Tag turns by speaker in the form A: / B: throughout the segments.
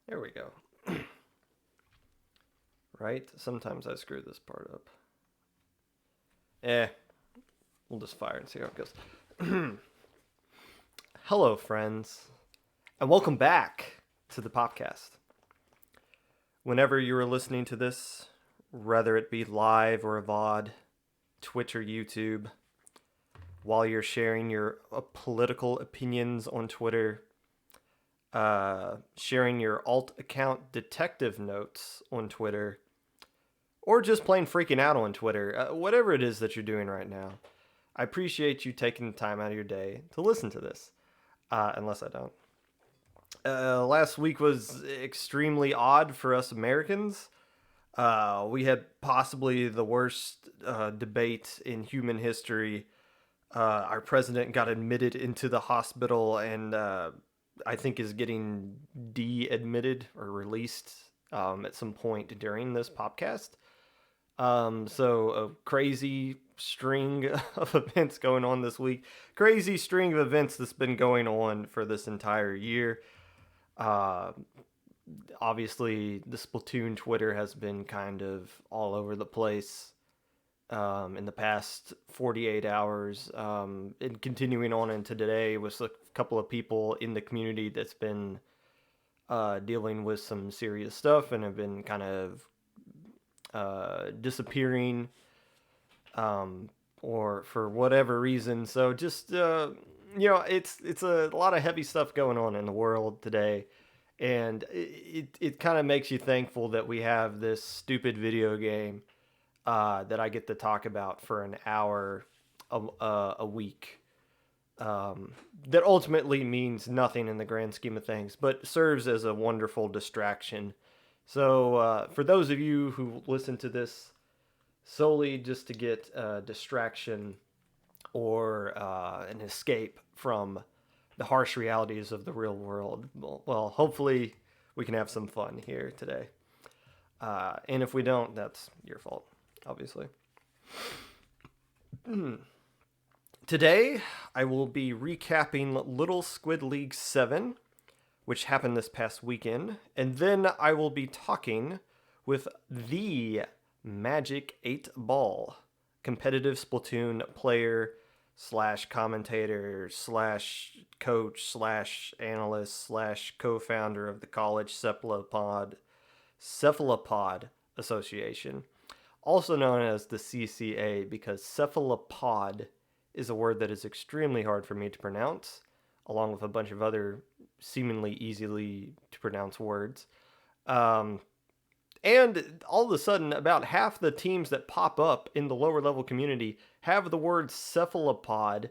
A: There we go. Right? Sometimes I screw this part up. We'll just fire and see how it goes. Hello, friends, and welcome back to the Popcast. Whenever you are listening to this, whether it be live or a VOD, Twitch or YouTube, while you're sharing your political opinions on Twitter, sharing your alt account detective notes on Twitter, or just plain freaking out on Twitter, whatever it is that you're doing right now, I appreciate you taking the time out of your day to listen to this, unless I don't. Last week was extremely odd for us Americans. We had possibly the worst debate in human history. Our president got admitted into the hospital and I think is getting de-admitted or released at some point during this podcast. So a crazy string of events going on this week. Crazy string of events that's been going on for this entire year. Uh, Obviously, the Splatoon Twitter has been kind of all over the place in the past 48 hours. And continuing on into today with a couple of people in the community that's been dealing with some serious stuff and have been kind of disappearing or for whatever reason. So just it's a lot of heavy stuff going on in the world today, and it kind of makes you thankful that we have this stupid video game that I get to talk about for an hour a week. That ultimately means nothing in the grand scheme of things, but serves as a wonderful distraction. So, for those of you who listen to this solely just to get distraction or an escape from the harsh realities of the real world, well, hopefully we can have some fun here today. And if we don't, that's your fault, obviously. Today, I will be recapping Little Squid League 7, which happened this past weekend, and then I will be talking with the Magic8ball, competitive Splatoon player slash commentator slash coach slash analyst slash co-founder of the college cephalopod association, also known as the CCA, because cephalopod is a word that is extremely hard for me to pronounce, along with a bunch of other seemingly easily to pronounce words. And all of a sudden, about half the teams that pop up in the lower level community have the word cephalopod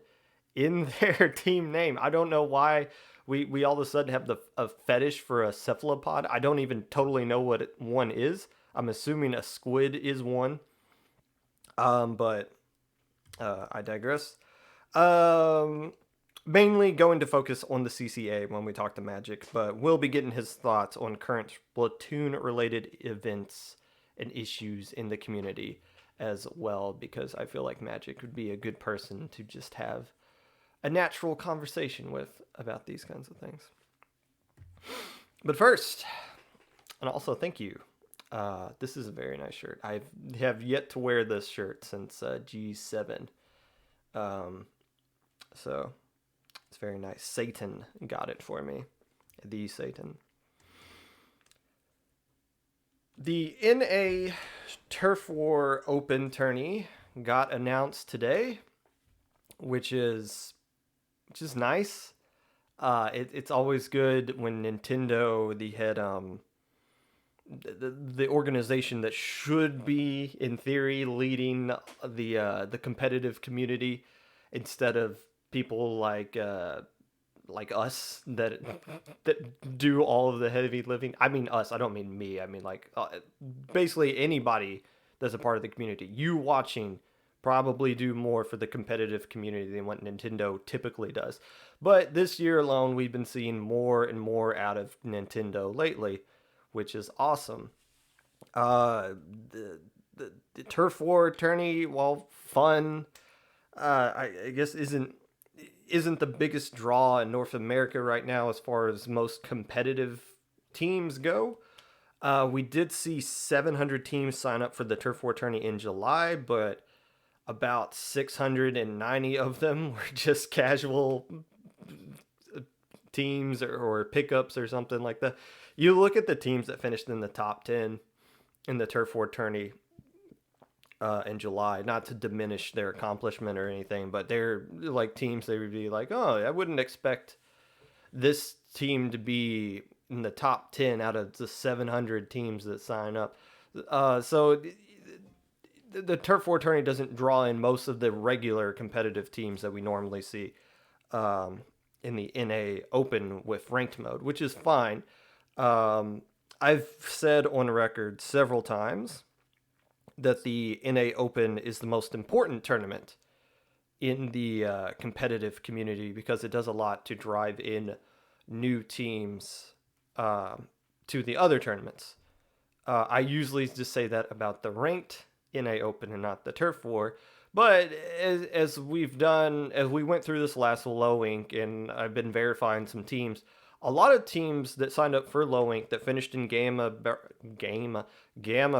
A: in their team name. I don't know why we all of a sudden have a fetish for a cephalopod. I don't even totally know what one is. I'm assuming a squid is one. But I digress. Mainly going to focus on the CCA when we talk to Magic, but we'll be getting his thoughts on current Splatoon-related events and issues in the community as well, because I feel like Magic would be a good person to just have a natural conversation with about these kinds of things. But first, and also thank you. This is a very nice shirt. I have yet to wear this shirt since G7. So it's very nice. Satan got it for me. The Satan. The NA Turf War Open tourney got announced today, which is nice. It's always good when Nintendo, the head the organization that should be in theory leading the competitive community, instead of people like us that do all of the heavy lifting. I mean us. I don't mean me. I mean like basically anybody that's a part of the community. You watching probably do more for the competitive community than what Nintendo typically does. But this year alone, we've been seeing more and more out of Nintendo lately, which is awesome. The Turf War tourney, while fun, I guess isn't the biggest draw in North America right now as far as most competitive teams go, we did see 700 teams sign up for the Turf War tourney in July, but about 690 of them were just casual teams or pickups or something like that. You look at the teams that finished in the top 10 in the Turf War tourney in July, not to diminish their accomplishment or anything, but they're like teams they would be like, oh, I wouldn't expect this team to be in the top 10 out of the 700 teams that sign up. So the Turf War tourney doesn't draw in most of the regular competitive teams that we normally see in the NA Open with ranked mode, which is fine. I've said on record several times that the NA Open is the most important tournament in the competitive community because it does a lot to drive in new teams to the other tournaments. I usually just say that about the ranked NA Open and not the Turf War. But as we went through this last low ink, and I've been verifying some teams, a lot of teams that signed up for low ink that finished in gamma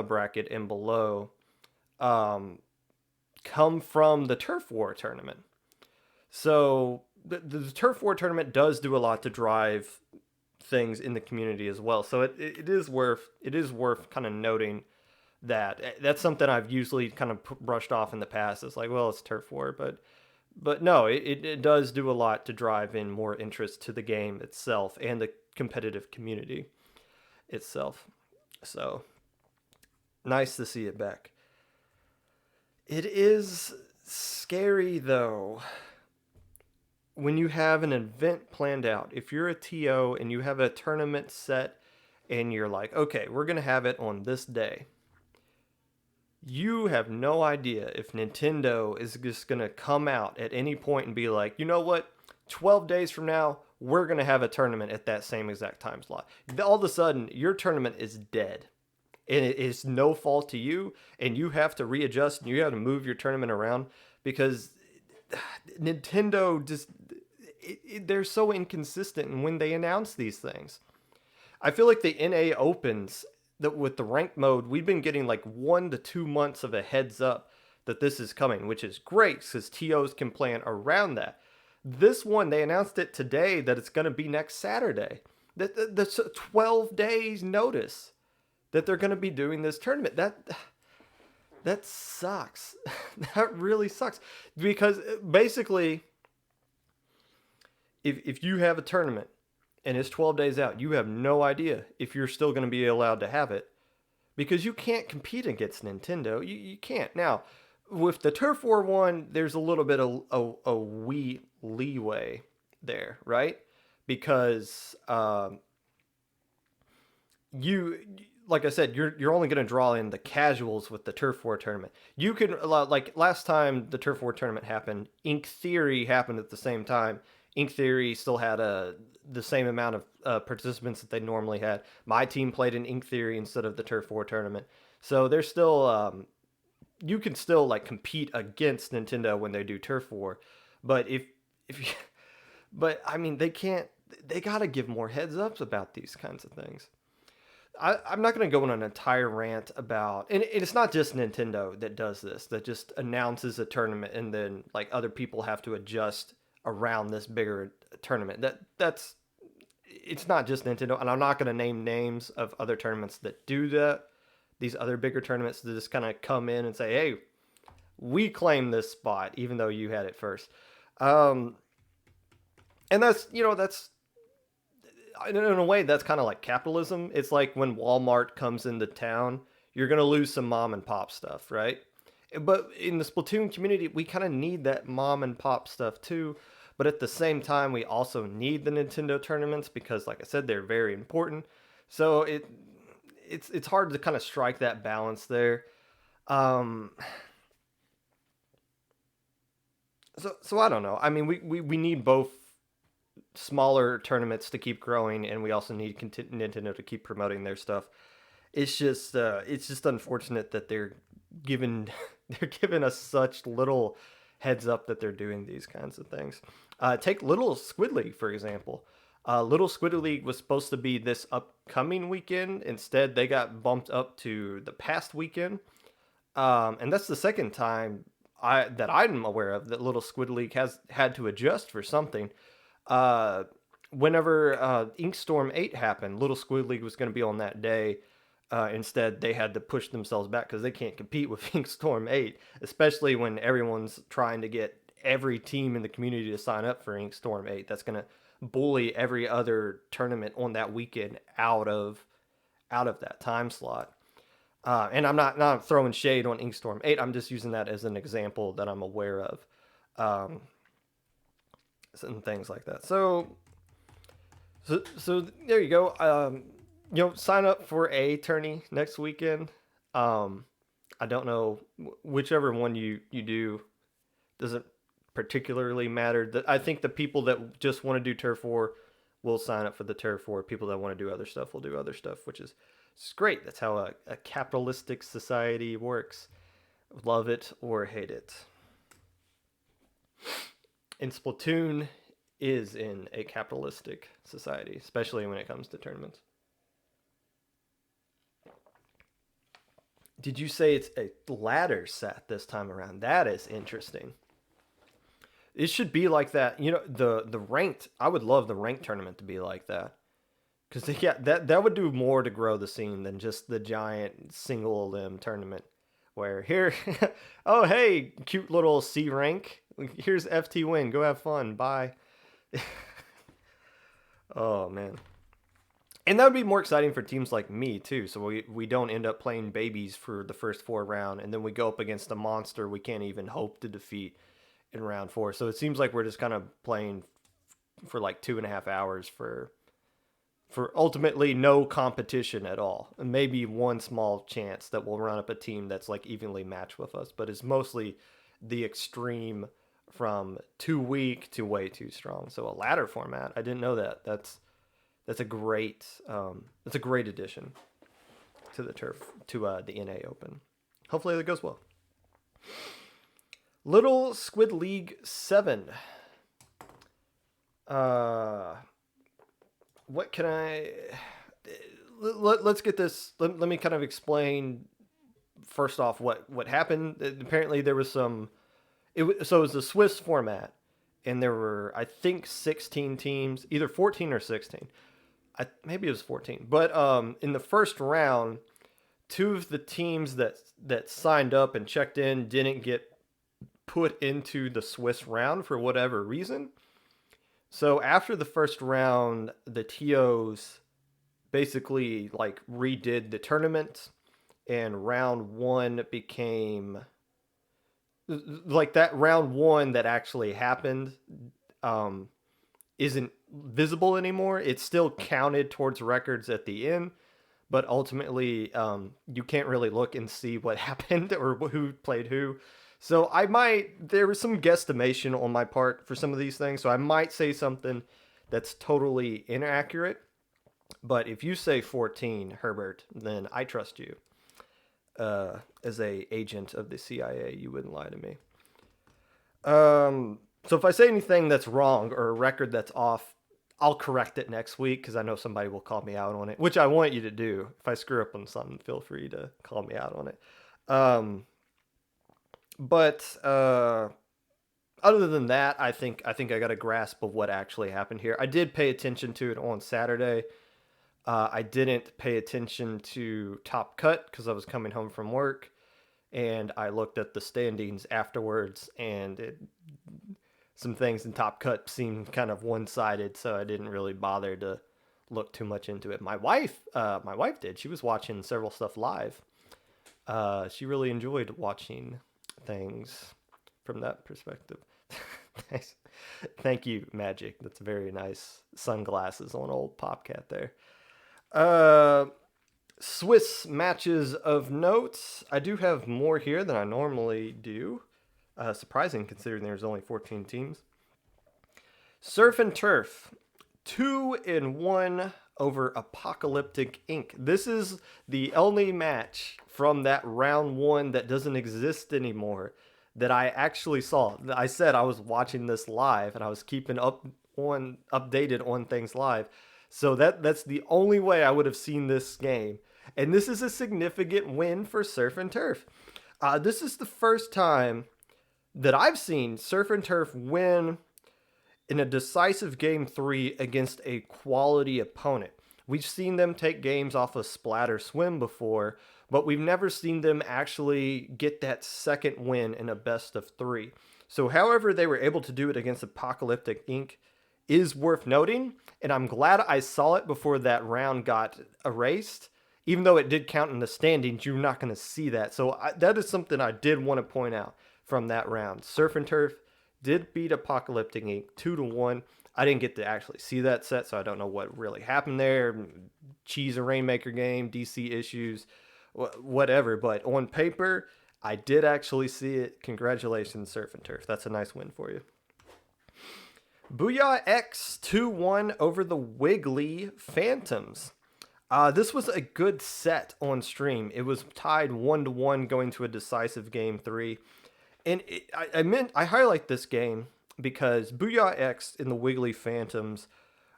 A: bracket and below come from the Turf War tournament. So the Turf War tournament does do a lot to drive things in the community as well. So it is worth kind of noting that. That's something I've usually kind of brushed off in the past. It's like, well, it's Turf War, but no, it does do a lot to drive in more interest to the game itself and the competitive community itself. So nice to see it back. It is scary though when you have an event planned out. If you're a TO and you have a tournament set and you're like, okay, we're going to have it on this day. You have no idea if Nintendo is just going to come out at any point and be like, you know what, 12 days from now, we're going to have a tournament at that same exact time slot. All of a sudden, your tournament is dead. And it is no fault to you, and you have to readjust, and you have to move your tournament around because Nintendo just, they're so inconsistent in when they announce these things. I feel like the NA Opens, that with the ranked mode, we've been getting like 1 to 2 months of a heads up that this is coming, which is great because TOs can plan around that. This one, they announced it today that it's going to be next Saturday. That's 12 days notice that they're going to be doing this tournament. That sucks. That really sucks. Because basically, if you have a tournament and it's 12 days out, you have no idea if you're still going to be allowed to have it. Because you can't compete against Nintendo. You can't. Now, with the Turf War one, there's a little bit of a wee leeway there, right? Because like I said, you're only going to draw in the casuals with the Turf War tournament. You can, like last time the Turf War tournament happened, Ink Theory happened at the same time. Ink Theory still had the same amount of participants that they normally had. My team played in Ink Theory instead of the Turf War tournament. So there's still, you can still like compete against Nintendo when they do Turf War. But but I mean, they got to give more heads ups about these kinds of things. I'm not going to go on an entire rant about, and it's not just Nintendo that does this, that just announces a tournament and then like other people have to adjust around this bigger tournament. It's not just Nintendo, and I'm not going to name names of other tournaments that do that. These other bigger tournaments that just kind of come in and say, hey, we claim this spot, even though you had it first. And that's in a way, that's kind of like capitalism. It's like when Walmart comes into town, you're going to lose some mom and pop stuff, right? But in the Splatoon community, we kind of need that mom and pop stuff too. But at the same time, we also need the Nintendo tournaments because, like I said, they're very important. So it's hard to kind of strike that balance there. So I don't know. I mean, we need both smaller tournaments to keep growing, and we also need Nintendo to keep promoting their stuff. It's just unfortunate that they're giving us such little heads up that they're doing these kinds of things. Take Little Squid League, for example. Little Squid League was supposed to be this upcoming weekend. Instead, they got bumped up to the past weekend. And that's the second time I'm aware of that Little Squid League has had to adjust for something. Uh, Whenever Inkstorm 8 happened, Little Squid League was going to be on that day. Instead, they had to push themselves back because they can't compete with Inkstorm 8, especially when everyone's trying to get every team in the community to sign up for Inkstorm 8. That's going to bully every other tournament on that weekend out of that time slot. And I'm not throwing shade on Inkstorm 8. I'm just using that as an example that I'm aware of, um, and things like that. So there you go. Sign up for a tourney next weekend. I don't know, whichever one you do doesn't particularly matter. I think the people that just want to do Turf War will sign up for the Turf War. People that want to do other stuff will do other stuff, which is great. That's how a capitalistic society works. Love it or hate it. And Splatoon is in a capitalistic society, especially when it comes to tournaments. Did you say it's a ladder set this time around? That is interesting. It should be like that. The ranked. I would love the ranked tournament to be like that, because that would do more to grow the scene than just the giant single limb tournament. Where here, oh hey, cute little C rank. Here's FT win. Go have fun. Bye. Oh man. And that would be more exciting for teams like me too. So we don't end up playing babies for the first 4 rounds, and then we go up against a monster we can't even hope to defeat in round 4. So it seems like we're just kind of playing for like 2.5 hours for ultimately no competition at all. And maybe one small chance that we'll run up a team that's like evenly matched with us, but it's mostly the extreme from too weak to way too strong. So a ladder format, I didn't know that. That's a great addition to the the NA Open. Hopefully that goes well. Little Squid League 7. What can I... Let's get this... Let me kind of explain first off what happened. Apparently there was some... So it was a Swiss format, and there were, I think, 16 teams, either 14 or 16. Maybe it was 14. But in the first round, 2 of the teams that signed up and checked in didn't get put into the Swiss round for whatever reason. So after the first round, the TOs basically like redid the tournament, and round 1 became like that round 1 that actually happened isn't visible anymore. It's still counted towards records at the end, but ultimately you can't really look and see what happened or who played who. So there was some guesstimation on my part for some of these things, so I might say something that's totally inaccurate. But if you say 14, Herbert, then I trust you. As a agent of the CIA, you wouldn't lie to me. So if I say anything that's wrong or a record that's off, I'll correct it next week, because I know somebody will call me out on it, which I want you to do. If I screw up on something, feel free to call me out on it. But other than that, I think I got a grasp of what actually happened here. I did pay attention to it on Saturday. I didn't pay attention to Top Cut because I was coming home from work, and I looked at the standings afterwards, and some things in Top Cut seemed kind of one-sided, so I didn't really bother to look too much into it. My wife did. She was watching several stuff live. She really enjoyed watching things from that perspective. Nice. Thank you, Magic. That's very nice sunglasses on old Popcat there. Swiss matches of notes. I do have more here than I normally do. Surprising considering there's only 14 teams. Surf and Turf. 2-1 over Apocalyptic Inc. This is the only match from that round 1 that doesn't exist anymore that I actually saw. I said I was watching this live and I was keeping updated on things live. So that's the only way I would have seen this game. And this is a significant win for Surf and Turf. This is the first time that I've seen Surf and Turf win in a decisive game 3 against a quality opponent. We've seen them take games off of Splatter Swim before, but we've never seen them actually get that second win in a best of 3. So however they were able to do it against Apocalyptic Inc. is worth noting, and I'm glad I saw it before that round got erased. Even though it did count in the standings, you're not going to see that. So that is something I did want to point out from that round. Surf and Turf did beat Apocalyptic Inc. 2-1. I didn't get to actually see that set, so I don't know what really happened there. Cheese and Rainmaker game, DC issues, whatever. But on paper, I did actually see it. Congratulations, Surf and Turf. That's a nice win for you. Booyah X 2-1 over the Wiggly Phantoms. This was a good set on stream. It was tied 1-1 going to a decisive game 3. And I highlight this game because Booyah X and the Wiggly Phantoms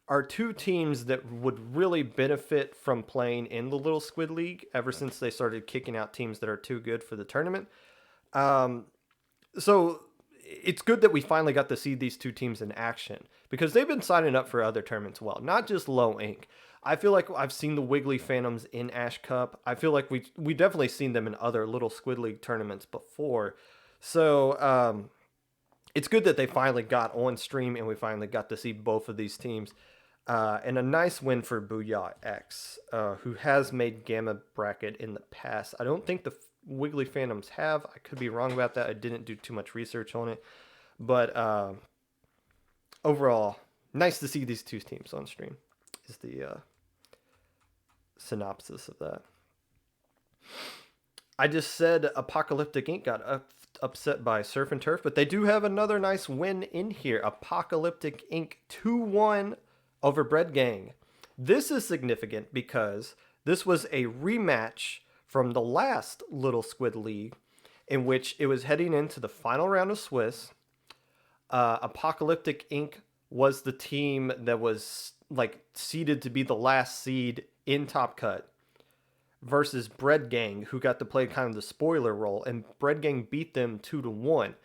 A: are two teams that would really benefit from playing in the Little Squid League ever since they started kicking out teams that are too good for the tournament. So it's good that we finally got to see these two teams in action because they've been signing up for other tournaments well, not just Low Inc. I feel like I've seen the Wiggly Phantoms in Ash Cup. I feel like we definitely seen them in other Little Squid League tournaments before. So it's good that they finally got on stream and we finally got to see both of these teams. And a nice win for Booyah X, who has made Gamma Bracket in the past. I don't think the Wiggly Phantoms have. I could be wrong about that. I didn't do too much research on it. But overall, nice to see these two teams on stream is the synopsis of that. I just said Apocalyptic Inc. got upset by Surf and Turf, but they do have another nice win in here. Apocalyptic Inc. 2-1 over Bread Gang. This is significant because this was a rematch from the last Little Squid League in which it was heading into the final round of Swiss. Apocalyptic Inc. was the team that was seeded to be the last seed in Top Cut versus Bread Gang, who got to play kind of the spoiler role, and Bread Gang beat them 2-1.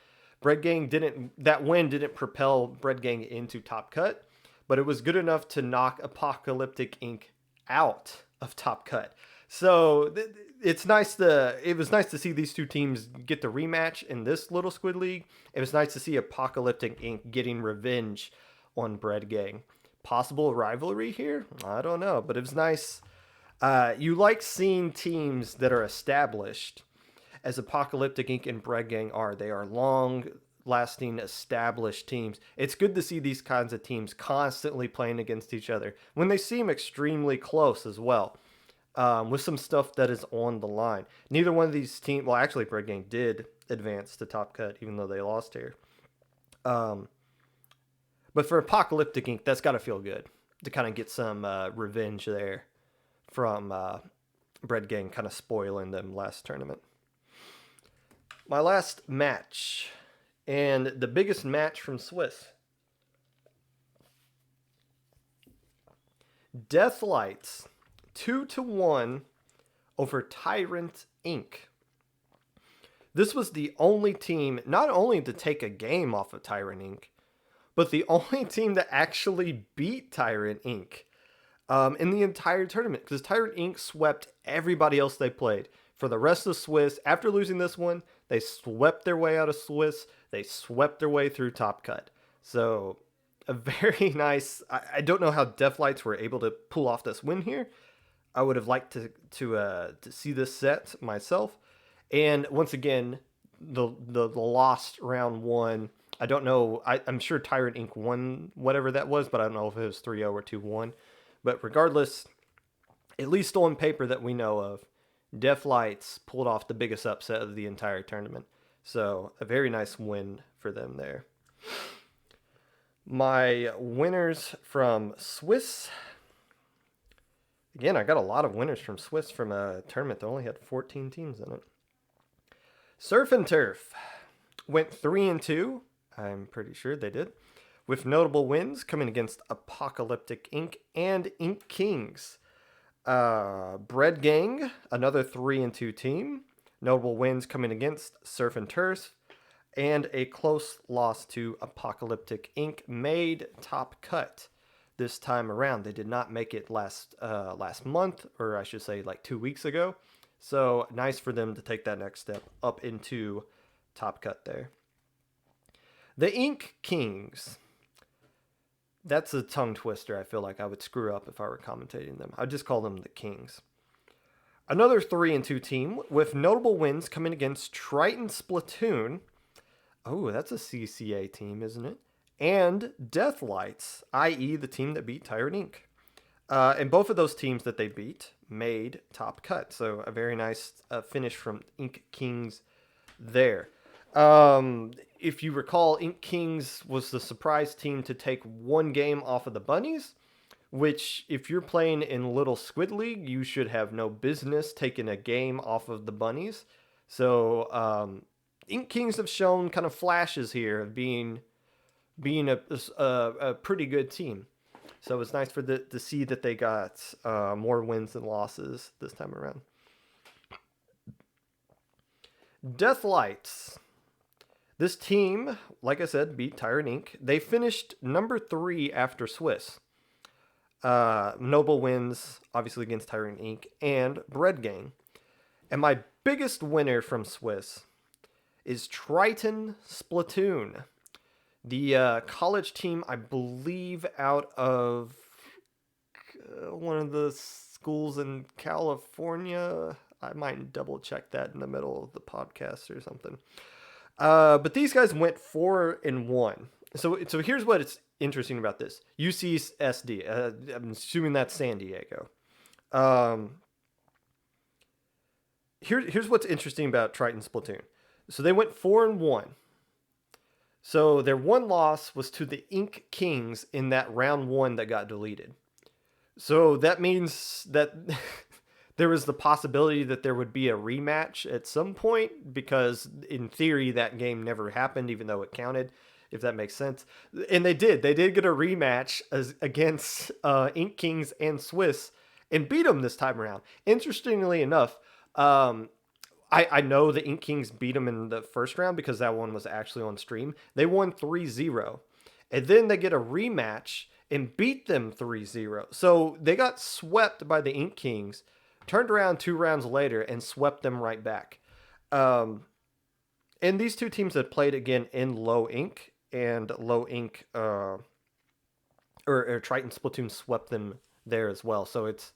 A: That win didn't propel Bread Gang into Top Cut, but it was good enough to knock Apocalyptic Inc. out of Top Cut. So it was nice to see these two teams get the rematch in this Little Squid League. It was nice to see Apocalyptic Inc. getting revenge on Bread Gang. Possible rivalry here? I don't know, but it was nice. You like seeing teams that are established, as Apocalyptic Inc. and Bread Gang are. They are long-lasting, established teams. It's good to see these kinds of teams constantly playing against each other when they seem extremely close as well, with some stuff that is on the line. Neither one of these teams... Well, actually, Bread Gang did advance to Top Cut, even though they lost here. But for Apocalyptic Inc., that's got to feel good to kind of get some revenge there from Bread Gang kind of spoiling them last tournament. My last match, and the biggest match from Swiss. Deathlights 2-1 over Tyrant Inc. This was the only team not only to take a game off of Tyrant Inc., but the only team that actually beat Tyrant Inc. In the entire tournament, because Tyrant Inc. swept everybody else they played. For the rest of Swiss, after losing this one, they swept their way out of Swiss. They swept their way through Top Cut. So, a very nice... I don't know how Deathlights were able to pull off this win here. I would have liked to see this set myself. And once again, the lost round one... I don't know. I'm sure Tyrant Inc. won whatever that was, but I don't know if it was 3-0 or 2-1. But regardless, at least on paper that we know of, Deathlights pulled off the biggest upset of the entire tournament. So a very nice win for them there. My winners from Swiss. Again, I got a lot of winners from Swiss from a tournament that only had 14 teams in it. Surf and Turf went 3-2. I'm pretty sure they did, with notable wins coming against Apocalyptic Inc. and Ink Kings. Bread Gang, another 3-2 team. Notable wins coming against Surf and Turf, and a close loss to Apocalyptic Inc. made top cut this time around. They did not make it last month, or I should say like 2 weeks ago. So nice for them to take that next step up into top cut there. The Ink Kings. That's a tongue twister. I feel like I would screw up if I were commentating them. I'd just call them the Kings. Another 3-2 team with notable wins coming against Triton Splatoon. Oh, that's a CCA team, isn't it? And Deathlights, i.e. the team that beat Tyrant Inc. And both of those teams that they beat made top cut. So a very nice finish from Ink Kings there. If you recall, Ink Kings was the surprise team to take one game off of the Bunnies, which if you're playing in Little Squid League, you should have no business taking a game off of the Bunnies. So Ink Kings have shown kind of flashes here of being a pretty good team. So it's nice to see that they got more wins than losses this time around. Deathlights. This team, like I said, beat Tyrant Inc. They finished number 3 after Swiss. Noble wins, obviously, against Tyrant Inc. and Bread Gang. And my biggest winner from Swiss is Triton Splatoon. The college team, I believe, out of one of the schools in California. I might double check that in the middle of the podcast or something. But these guys went 4-1. So here's what it's interesting about this. UCSD. I'm assuming that's San Diego. Here's what's interesting about Triton Splatoon. So they went 4-1. So their one loss was to the Ink Kings in that round 1 that got deleted. So that means that there was the possibility that there would be a rematch at some point, because in theory that game never happened, even though it counted, if that makes sense. And they did get a rematch against Ink Kings and Swiss and beat them this time around. Interestingly enough, I know the Ink Kings beat them in the first round because that one was actually on stream. They won 3-0. And then they get a rematch and beat them 3-0. So they got swept by the Ink Kings, turned around 2 rounds later and swept them right back. And these two teams had played again in Low Ink, and Low Ink, or Triton Splatoon swept them there as well. So it's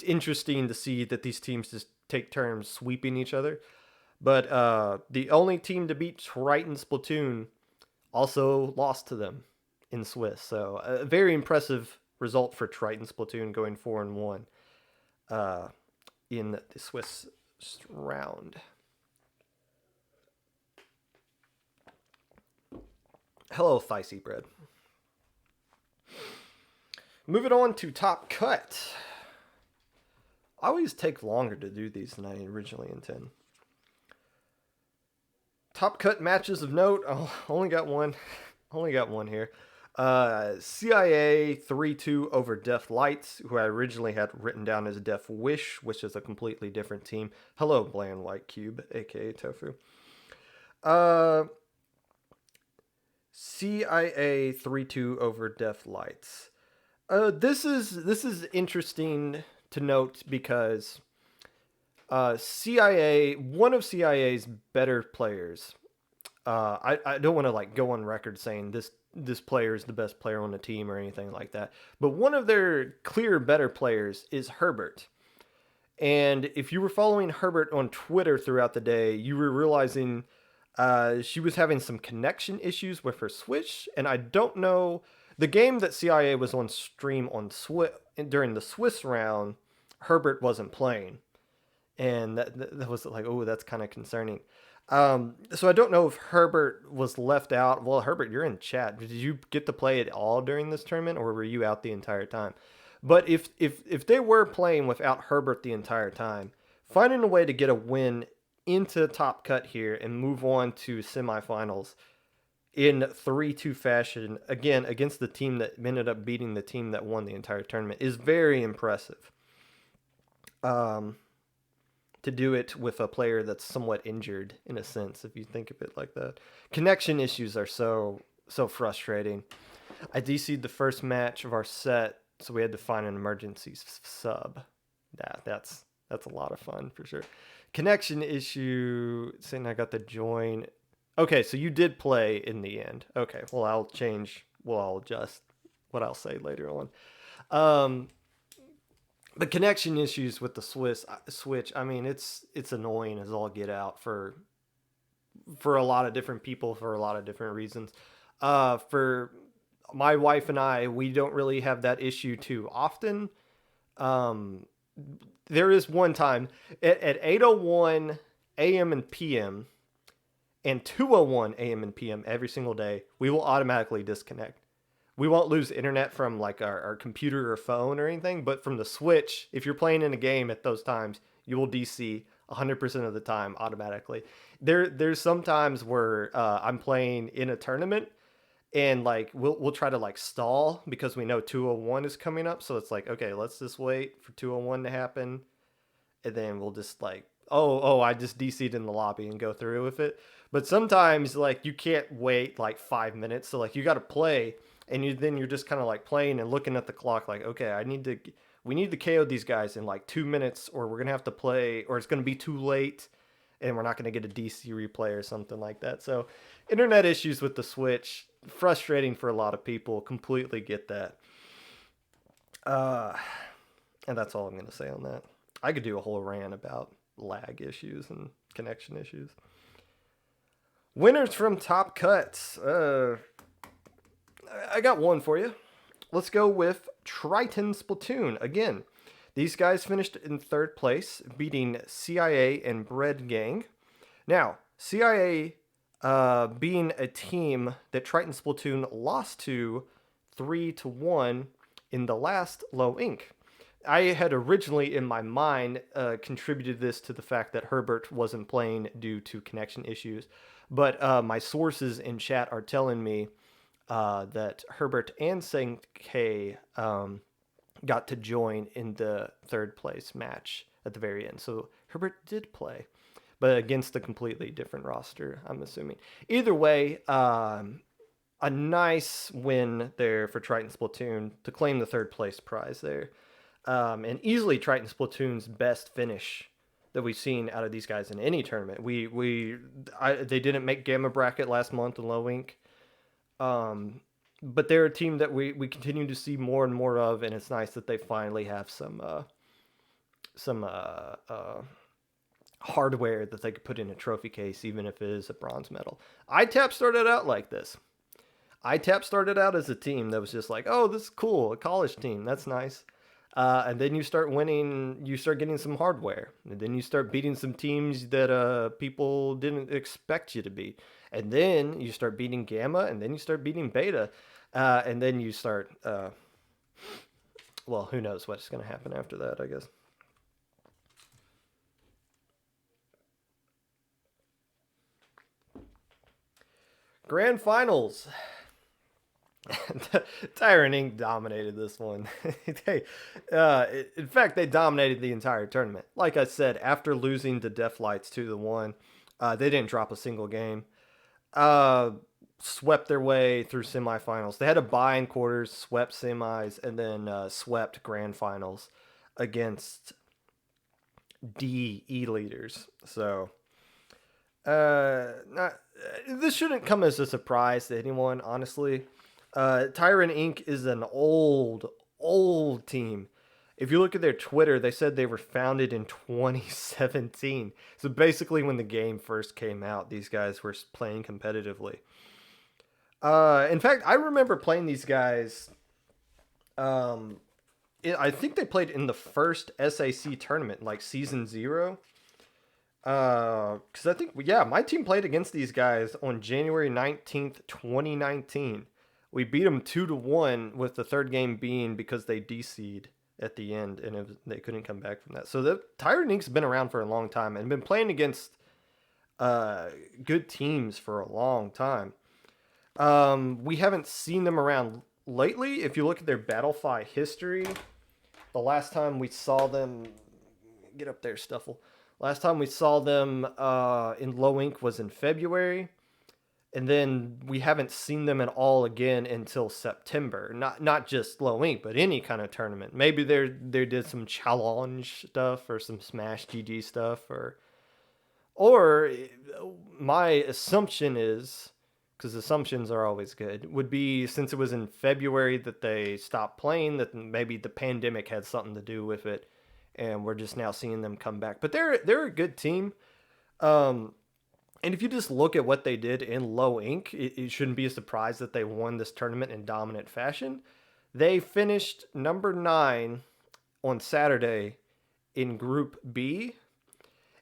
A: interesting to see that these teams just take turns sweeping each other. But the only team to beat Triton Splatoon also lost to them in Swiss. So a very impressive result for Triton Splatoon, going 4-1 in the Swiss round. Hello, Thicey Bread. Moving on to Top Cut. I always take longer to do these than I originally intend. Top Cut matches of note. Oh, only got one here. CIA 3-2 over Deaf Lights, who I originally had written down as Deaf Wish, which is a completely different team. Hello, Bland White Cube, aka Tofu. CIA 3-2 over Deaf Lights. This is interesting to note because one of CIA's better players. I don't want to go on record saying this player is the best player on the team or anything like that, but one of their clear better players is Herbert. And if you were following Herbert on Twitter throughout the day, you were realizing she was having some connection issues with her Switch, and I don't know. The game that CIA was on stream on during the Swiss round, Herbert wasn't playing, and that was like, oh, that's kind of concerning. So I don't know if Herbert was left out. Well, Herbert, you're in chat. Did you get to play it all during this tournament, or were you out the entire time? But if they were playing without Herbert the entire time, finding a way to get a win into top cut here and move on to semifinals in 3-2 fashion, again, against the team that ended up beating the team that won the entire tournament, is very impressive. To do it with a player that's somewhat injured, in a sense, if you think of it like that. Connection issues are so frustrating. I DC'd the first match of our set, so we had to find an emergency sub. That's a lot of fun for sure. Connection issue, saying I got the join. Okay, so you did play in the end. Okay, well, I'll adjust what I'll say later on. The connection issues with the Switch, I mean, it's annoying as all get out for a lot of different people for a lot of different reasons. For my wife and I, we don't really have that issue too often. There is one time at 8:01 a.m. and p.m. and 2:01 a.m. and p.m. every single day, we will automatically disconnect. We won't lose internet from like our computer or phone or anything, but from the Switch, if you're playing in a game at those times, you will DC 100% of the time automatically. There's some times where I'm playing in a tournament and like we'll try to like stall because we know 2:01 is coming up, so it's like, okay, let's just wait for 2:01 to happen, and then we'll just like, oh, I just DC'd in the lobby and go through with it. But sometimes like you can't wait like 5 minutes, so like you got to play. And you're just kind of like playing and looking at the clock like, okay, we need to KO these guys in like 2 minutes, or we're going to have to play, or it's going to be too late and we're not going to get a DC replay or something like that. So internet issues with the Switch, frustrating for a lot of people. Completely get that. And that's all I'm going to say on that. I could do a whole rant about lag issues and connection issues. Winners from top cuts. I got one for you. Let's go with Triton Splatoon. Again, these guys finished in third place, beating CIA and Bread Gang. Now, CIA being a team that Triton Splatoon lost to 3-1 in the last Low Inc. I had originally, in my mind, contributed this to the fact that Herbert wasn't playing due to connection issues. But my sources in chat are telling me that Herbert and Saint K got to join in the third place match at the very end. So Herbert did play, but against a completely different roster, I'm assuming. Either way, a nice win there for Triton Splatoon to claim the third place prize there. And easily Triton Splatoon's best finish that we've seen out of these guys in any tournament. They didn't make Gamma Bracket last month in Low Inc. But they're a team that we continue to see more and more of, and it's nice that they finally have some hardware that they could put in a trophy case, even if it is a bronze medal. ITAP started out like this. ITAP started out as a team that was just like, oh, this is cool, a college team, that's nice. And then you start winning, you start getting some hardware. And then you start beating some teams that people didn't expect you to beat. And then you start beating Gamma, and then you start beating Beta. And then you start, well, who knows what's going to happen after that, I guess. Grand Finals. Tyrant Inc. dominated this one. In fact, they dominated the entire tournament. Like I said, after losing to Deathlights 2-1, they didn't drop a single game. Swept their way through semifinals. They had a bye in quarters, swept semis, and then swept grand finals against DE leaders. So, this shouldn't come as a surprise to anyone, honestly. Tyrant Inc. is an old team. If you look at their Twitter, they said they were founded in 2017. So basically when the game first came out, these guys were playing competitively. In fact, I remember playing these guys. I think they played in the first SAC tournament, like season 0. Because I think, my team played against these guys on January 19th, 2019. We beat them 2-1 with the third game being because they DC'd at the end and they couldn't come back from that. So the Tyrant Inc.'s been around for a long time and been playing against good teams for a long time. We haven't seen them around lately. If you look at their Battlefy history, the last time we saw them, get up there, Stuffle. Last time we saw them in Low Ink was in February, and then we haven't seen them at all again until September. Not just Low Ink, but any kind of tournament. Maybe they did some challenge stuff or some Smash GG stuff, or my assumption is, because assumptions are always good, would be since it was in February that they stopped playing, that maybe the pandemic had something to do with it, and we're just now seeing them come back. But they're a good team. And if you just look at what they did in Low Ink, it shouldn't be a surprise that they won this tournament in dominant fashion. They finished number 9 on Saturday in Group B,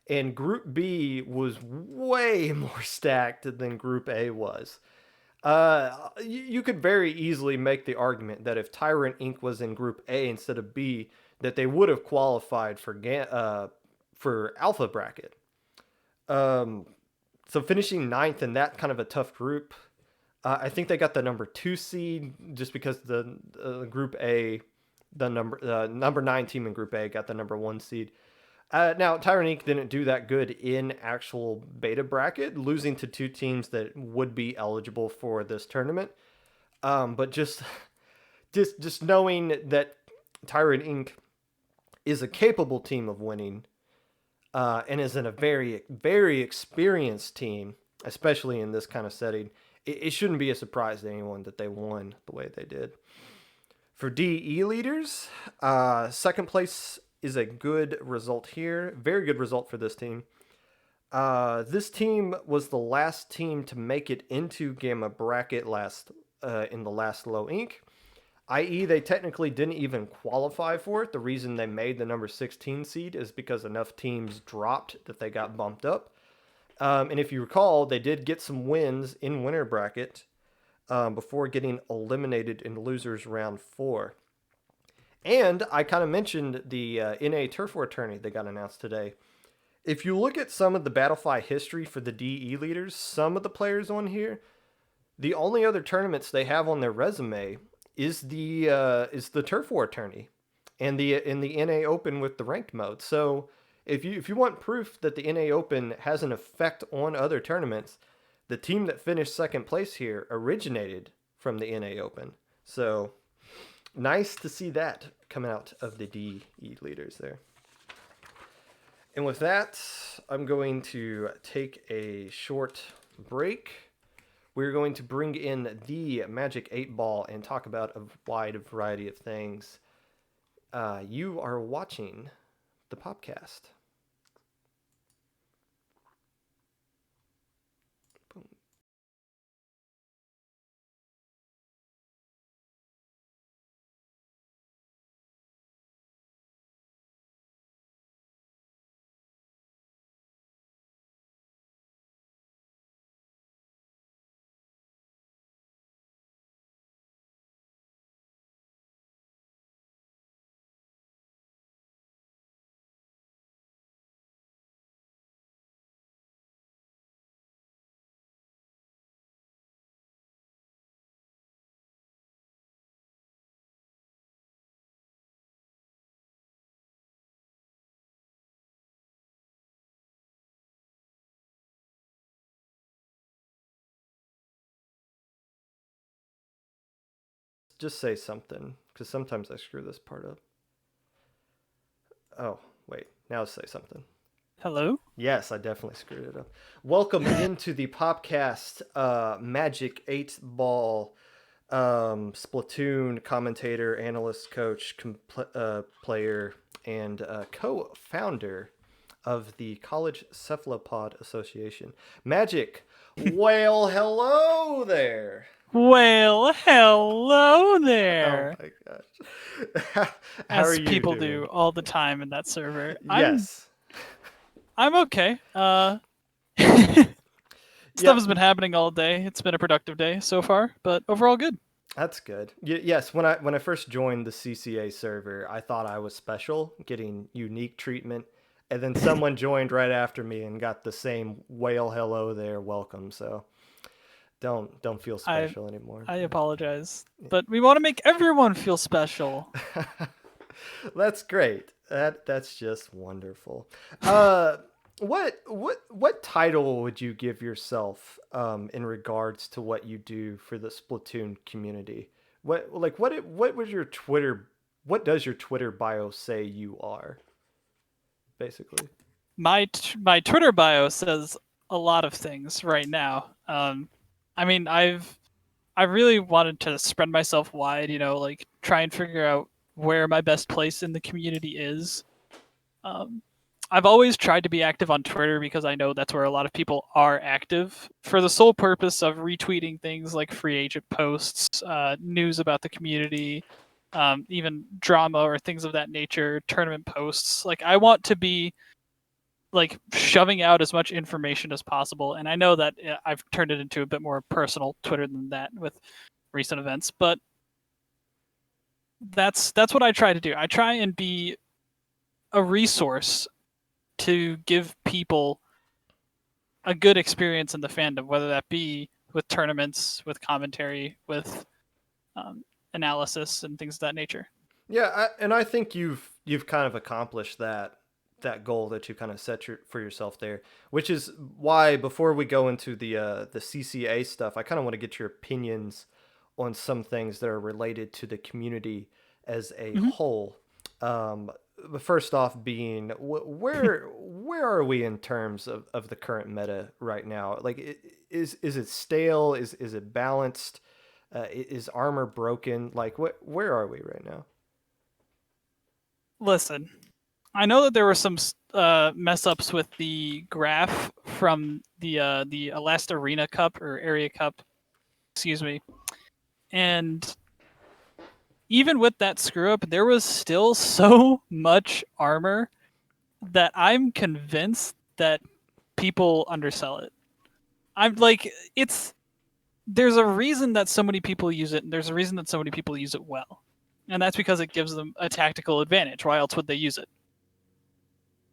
A: and Group B was way more stacked than Group A was. You could very easily make the argument that if Tyrant Inc. was in Group A instead of B, that they would have qualified for Alpha bracket. So finishing 9th in that kind of a tough group, I think they got the number 2 seed just because the Group A, the number 9 team in Group A got the number 1 seed. Now, Tyrant Inc. didn't do that good in actual beta bracket, losing to 2 teams that would be eligible for this tournament. But just knowing that Tyrant Inc. is a capable team of winning, and is in a very, very experienced team, especially in this kind of setting, it shouldn't be a surprise to anyone that they won the way they did. For DE leaders, second place is a good result here. Very good result for this team. This team was the last team to make it into Gamma bracket in the last Low Ink, i.e. they technically didn't even qualify for it. The reason they made the number 16 seed is because enough teams dropped that they got bumped up. And if you recall, they did get some wins in winner bracket before getting eliminated in losers round 4. And I kind of mentioned the NA Turf War tourney that got announced today. If you look at some of the Battlefy history for the DE leaders, some of the players on here, the only other tournaments they have on their resume is the Turf War tourney and the NA Open with the ranked mode. So if you want proof that the NA Open has an effect on other tournaments, the team that finished second place here originated from the NA Open. So nice to see that come out of the DE leaders there. And with that, I'm going to take a short break. We're going to bring in the Magic8ball and talk about a wide variety of things. You are watching the Popcast. Boom. Just say something, because sometimes I screw this part up. Oh, wait. Now say something.
B: Hello?
A: Yes, I definitely screwed it up. Welcome into the Popcast, Magic8ball, Splatoon commentator, analyst, coach, player, and co-founder of the College Cephalopod Association. Magic, well, hello there.
B: Well, hello there.
A: Oh my gosh. How
B: As
A: are you
B: people
A: doing?
B: do all the time in that server.
A: Yes.
B: I'm okay. Stuff has been happening all day. It's been a productive day so far, but overall good.
A: That's good. Yes, when I first joined the CCA server, I thought I was special, getting unique treatment. and then someone joined right after me and got the same whale hello there welcome. So don't feel
B: I
A: special anymore.
B: I apologize, but we want to make everyone feel special.
A: That's great. That's just wonderful. Uh, what title would you give yourself in regards to what you do for the Splatoon community? What was your Twitter? What does your Twitter bio say you are? Basically.
B: My Twitter bio says a lot of things right now. I mean, I really wanted to spread myself wide, like try and figure out where my best place in the community is. Um, I've always tried to be active on Twitter because I know that's where a lot of people are active for the sole purpose of retweeting things like free agent posts, news about the community, even drama or things of that nature, tournament posts. Like, I want to be like shoving out as much information as possible. And I know that I've turned it into a bit more personal Twitter than that with recent events, but that's what I try to do. I try and be a resource to give people a good experience in the fandom, whether that be with tournaments, with commentary, with analysis, and things of that nature.
A: Yeah, and I think you've kind of accomplished that goal that you kind of set for yourself there, which is why before we go into the CCA stuff, I kind of want to get your opinions on some things that are related to the community as a
B: Mm-hmm.
A: whole. The first off being where are we in terms of the current meta right now? Like, is it stale? Is it balanced? Is armor broken? Like, where are we right now?
B: Listen, I know that there were some mess ups with the graph from the last Arena Cup or Area Cup, excuse me, and even with that screw up, there was still so much armor that I'm convinced that people undersell it. I'm like, it's there's a reason that so many people use it, and there's a reason that so many people use it well, and that's because it gives them a tactical advantage. Why else would they use it?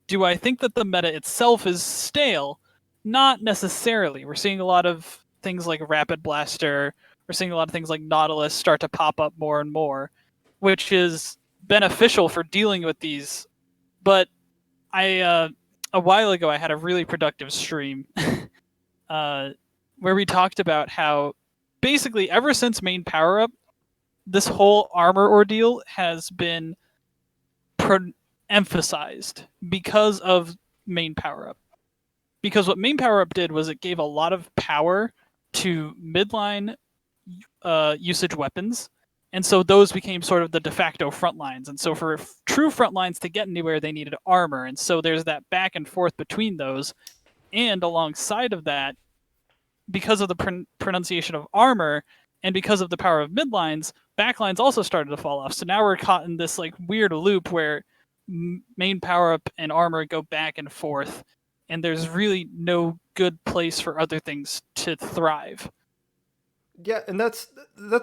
B: Do I think that the meta itself is stale? Not necessarily. We're seeing a lot of things like Rapid Blaster. We're seeing a lot of things like Nautilus start to pop up more and more, which is beneficial for dealing with these. But I a while ago I had a really productive stream uh, where we talked about how basically ever since main power up, this whole armor ordeal has been emphasized because of main power up. Because what main power up did was it gave a lot of power to midline usage weapons, and so those became sort of the de facto front lines. And so for true front lines to get anywhere, they needed armor, and so there's that back and forth between those. And alongside of that, because of the pronunciation of armor and because of the power of midlines, backlines also started to fall off. So now we're caught in this like weird loop where main power up and armor go back and forth, and there's really no good place for other things to thrive.
A: Yeah, and that's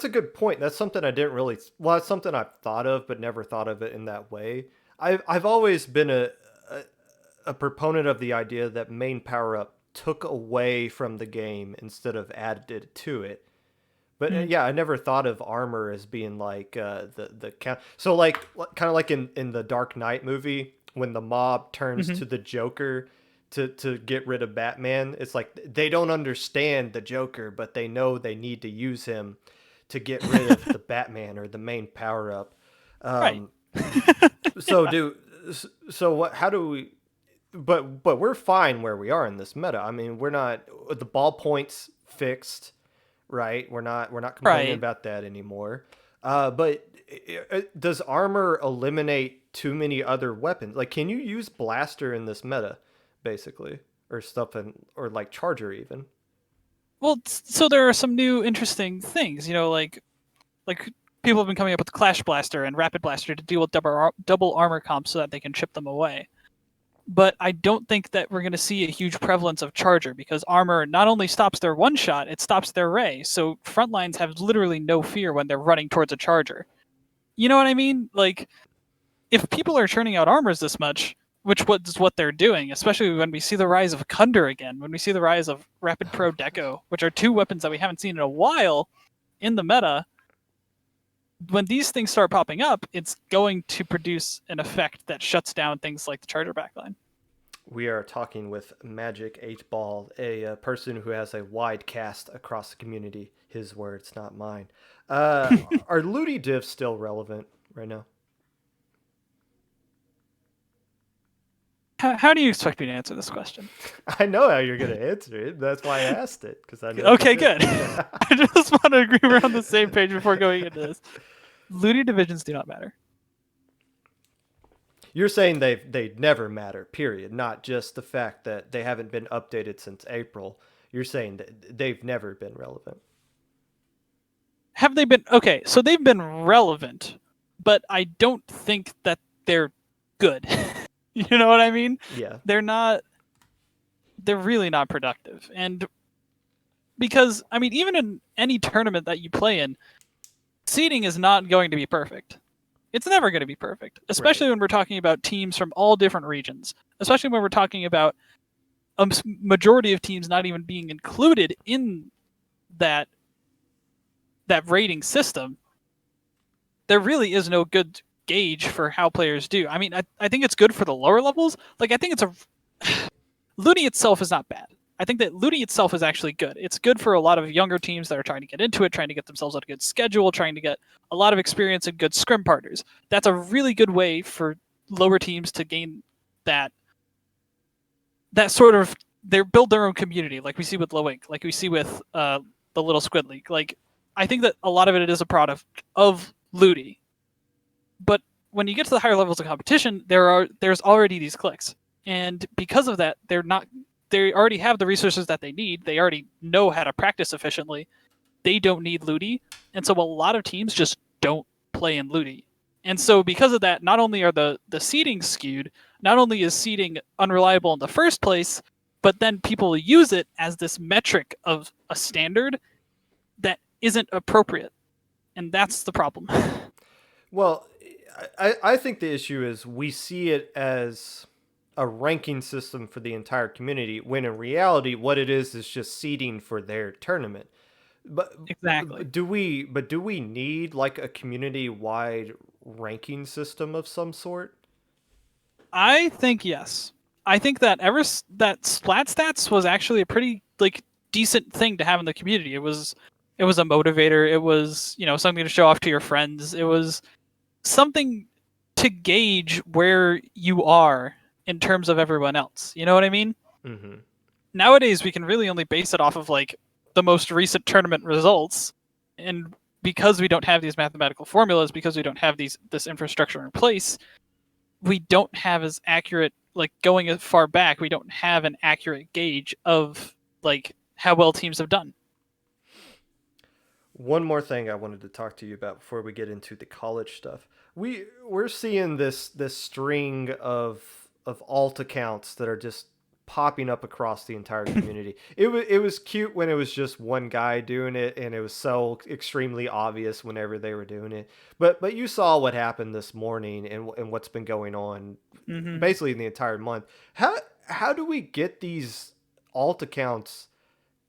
A: a good point. That's something I didn't really. Well, it's something I've thought of, but never thought of it in that way. I've always been a proponent of the idea that main power up took away from the game instead of added to it. But yeah, I never thought of armor as being like the count. So like kind of like in the Dark Knight movie when the mob turns to the Joker to get rid of Batman. It's like they don't understand the Joker, but they know they need to use him to get rid of the Batman or the main power up.
B: Right.
A: So do so what? How do we? But we're fine where we are in this meta. I mean, we're not the ballpoints fixed, right? We're not complaining
B: Right.
A: about that anymore. But does armor eliminate too many other weapons? Like, can you use blaster in this meta, basically, or stuff, or like charger even?
B: Well, so there are some new interesting things, like people have been coming up with Clash Blaster and Rapid Blaster to deal with double armor comps so that they can chip them away. But I don't think that we're going to see a huge prevalence of charger because armor not only stops their one shot, it stops their ray. So front lines have literally no fear when they're running towards a charger. You know what I mean? Like, if people are churning out armors this much, is what they're doing, especially when we see the rise of Kunder again, when we see the rise of Rapid Pro Deco, which are two weapons that we haven't seen in a while in the meta. When these things start popping up, it's going to produce an effect that shuts down things like the Charger backline.
A: We are talking with Magic8ball, a person who has a wide cast across the community. His words, not mine. Are Looty diffs still relevant right now?
B: How do you expect me to answer this question?
A: I know how you're going to answer it. That's why I asked it, because I know.
B: Okay, good. I just want to agree we're on the same page before going into this. Looty divisions do not matter.
A: You're saying they never matter, period. Not just the fact that they haven't been updated since April. You're saying that they've never been relevant.
B: Have they been? Okay, so they've been relevant, but I don't think that they're good. You know what I mean?
A: Yeah.
B: They're really not productive. And because, I mean, even in any tournament that you play in, seeding is not going to be perfect. It's never going to be perfect, especially when we're talking about teams from all different regions, especially when we're talking about a majority of teams not even being included in that rating system. There really is no good gauge for how players do. I mean, I think it's good for the lower levels. Like, I think Looty itself is not bad. I think that Looty itself is actually good. It's good for a lot of younger teams that are trying to get into it, trying to get themselves on a good schedule, trying to get a lot of experience and good scrim partners. That's a really good way for lower teams to gain that sort of, they build their own community, like we see with Low Ink, like we see with the Little Squid League. Like, I think that a lot of it is a product of Looty. But when you get to the higher levels of competition, there's already these cliques. And because of that, they already have the resources that they need. They already know how to practice efficiently. They don't need Looty. And so a lot of teams just don't play in Looty. And so because of that, not only are the seeding skewed, not only is seeding unreliable in the first place, but then people use it as this metric of a standard that isn't appropriate. And that's the problem.
A: Well, I think the issue is we see it as a ranking system for the entire community, when in reality, what it is just seeding for their tournament. But
B: Exactly.
A: do we need like a community-wide ranking system of some sort?
B: I think yes. I think that that Splat Stats was actually a pretty decent thing to have in the community. It was a motivator. It was, something to show off to your friends. It was something to gauge where you are in terms of everyone else. You know what I mean?
A: Mm-hmm.
B: Nowadays, we can really only base it off of the most recent tournament results, and because we don't have these mathematical formulas, because we don't have this infrastructure in place, we don't have as accurate, going as far back, we don't have an accurate gauge of how well teams have done.
A: One more thing I wanted to talk to you about before we get into the college stuff. We're seeing this string of alt accounts that are just popping up across the entire community. It was cute when it was just one guy doing it, and it was so extremely obvious whenever they were doing it. But you saw what happened this morning and what's been going on basically in the entire month. How do we get these alt accounts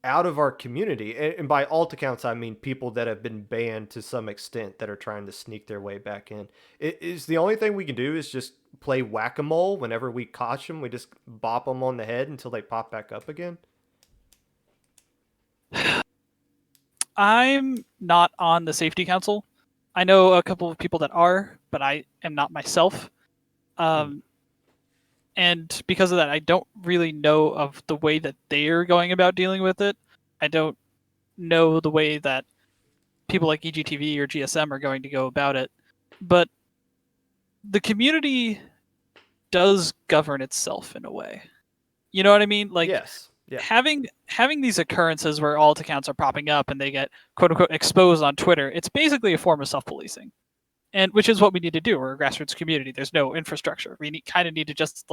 A: out of our community? And by alt accounts, I mean people that have been banned to some extent that are trying to sneak their way back in. Is the only thing we can do is just play whack-a-mole. Whenever we catch them, we just bop them on the head until they pop back up again?
B: I'm not on the safety council. I know a couple of people that are, but I am not myself. And because of that, I don't really know of the way that they're going about dealing with it. I don't know the way that people like EGTV or GSM are going to go about it. But the community does govern itself in a way. You know what I mean?
A: Yes. Yeah.
B: Having these occurrences where alt accounts are popping up and they get quote unquote exposed on Twitter, it's basically a form of self-policing. And which is what we need to do. We're a grassroots community. There's no infrastructure. We kind of need to just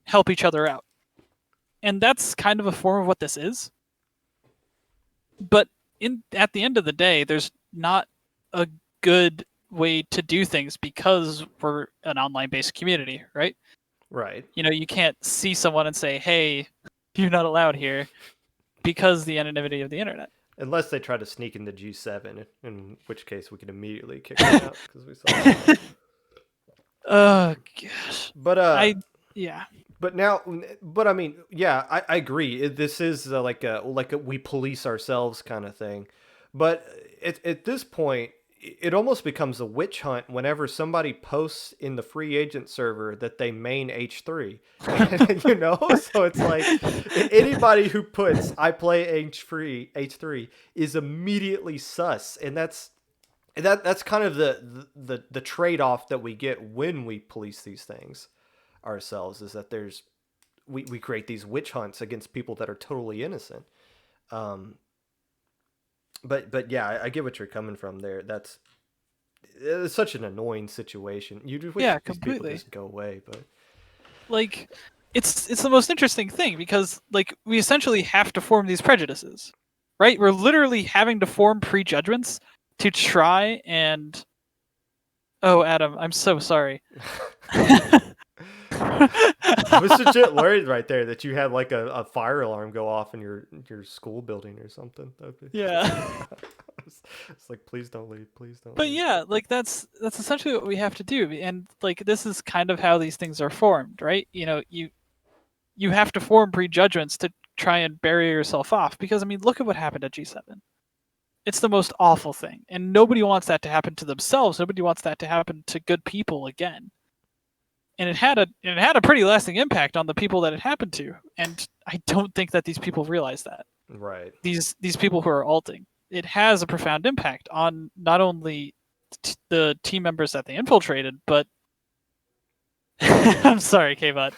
B: help each other out. And that's kind of a form of what this is. But at the end of the day, there's not a good way to do things because we're an online-based community, right?
A: Right.
B: You can't see someone and say, "Hey, you're not allowed here," because the anonymity of the internet.
A: Unless they try to sneak into G7, in which case we can immediately kick them out because we saw that.
B: Oh gosh.
A: But
B: I yeah.
A: but now, but I mean, yeah, I agree. This is like a we police ourselves kind of thing. But at this point, it almost becomes a witch hunt whenever somebody posts in the free agent server that they main H3. You know, so it's like anybody who puts I play H3 is immediately sus, and that's kind of the trade off that we get when we police these things ourselves, is that we create these witch hunts against people that are totally innocent. Um, but yeah, I get what you're coming from there. It's such an annoying situation. You just wish
B: Yeah,
A: these people
B: completely.
A: just go away, but
B: Like it's the most interesting thing because like we essentially have to form these prejudices. Right? We're literally having to form prejudgments to try and oh, Adam, I'm so sorry.
A: I was legit worried right there that you had like a fire alarm go off in your school building or something.
B: Yeah.
A: It's like, please don't leave, please don't
B: But
A: leave.
B: yeah, like that's essentially what we have to do, and like this is kind of how these things are formed, right? You have to form prejudgments to try and bury yourself off because I mean, look at what happened at G7. It's the most awful thing, and nobody wants that to happen to themselves. Nobody wants that to happen to good people again. And it had a pretty lasting impact on the people that it happened to, and I don't think that these people realize that.
A: Right.
B: These people who are alting, it has a profound impact on not only the team members that they infiltrated, but I'm sorry, K-Bot,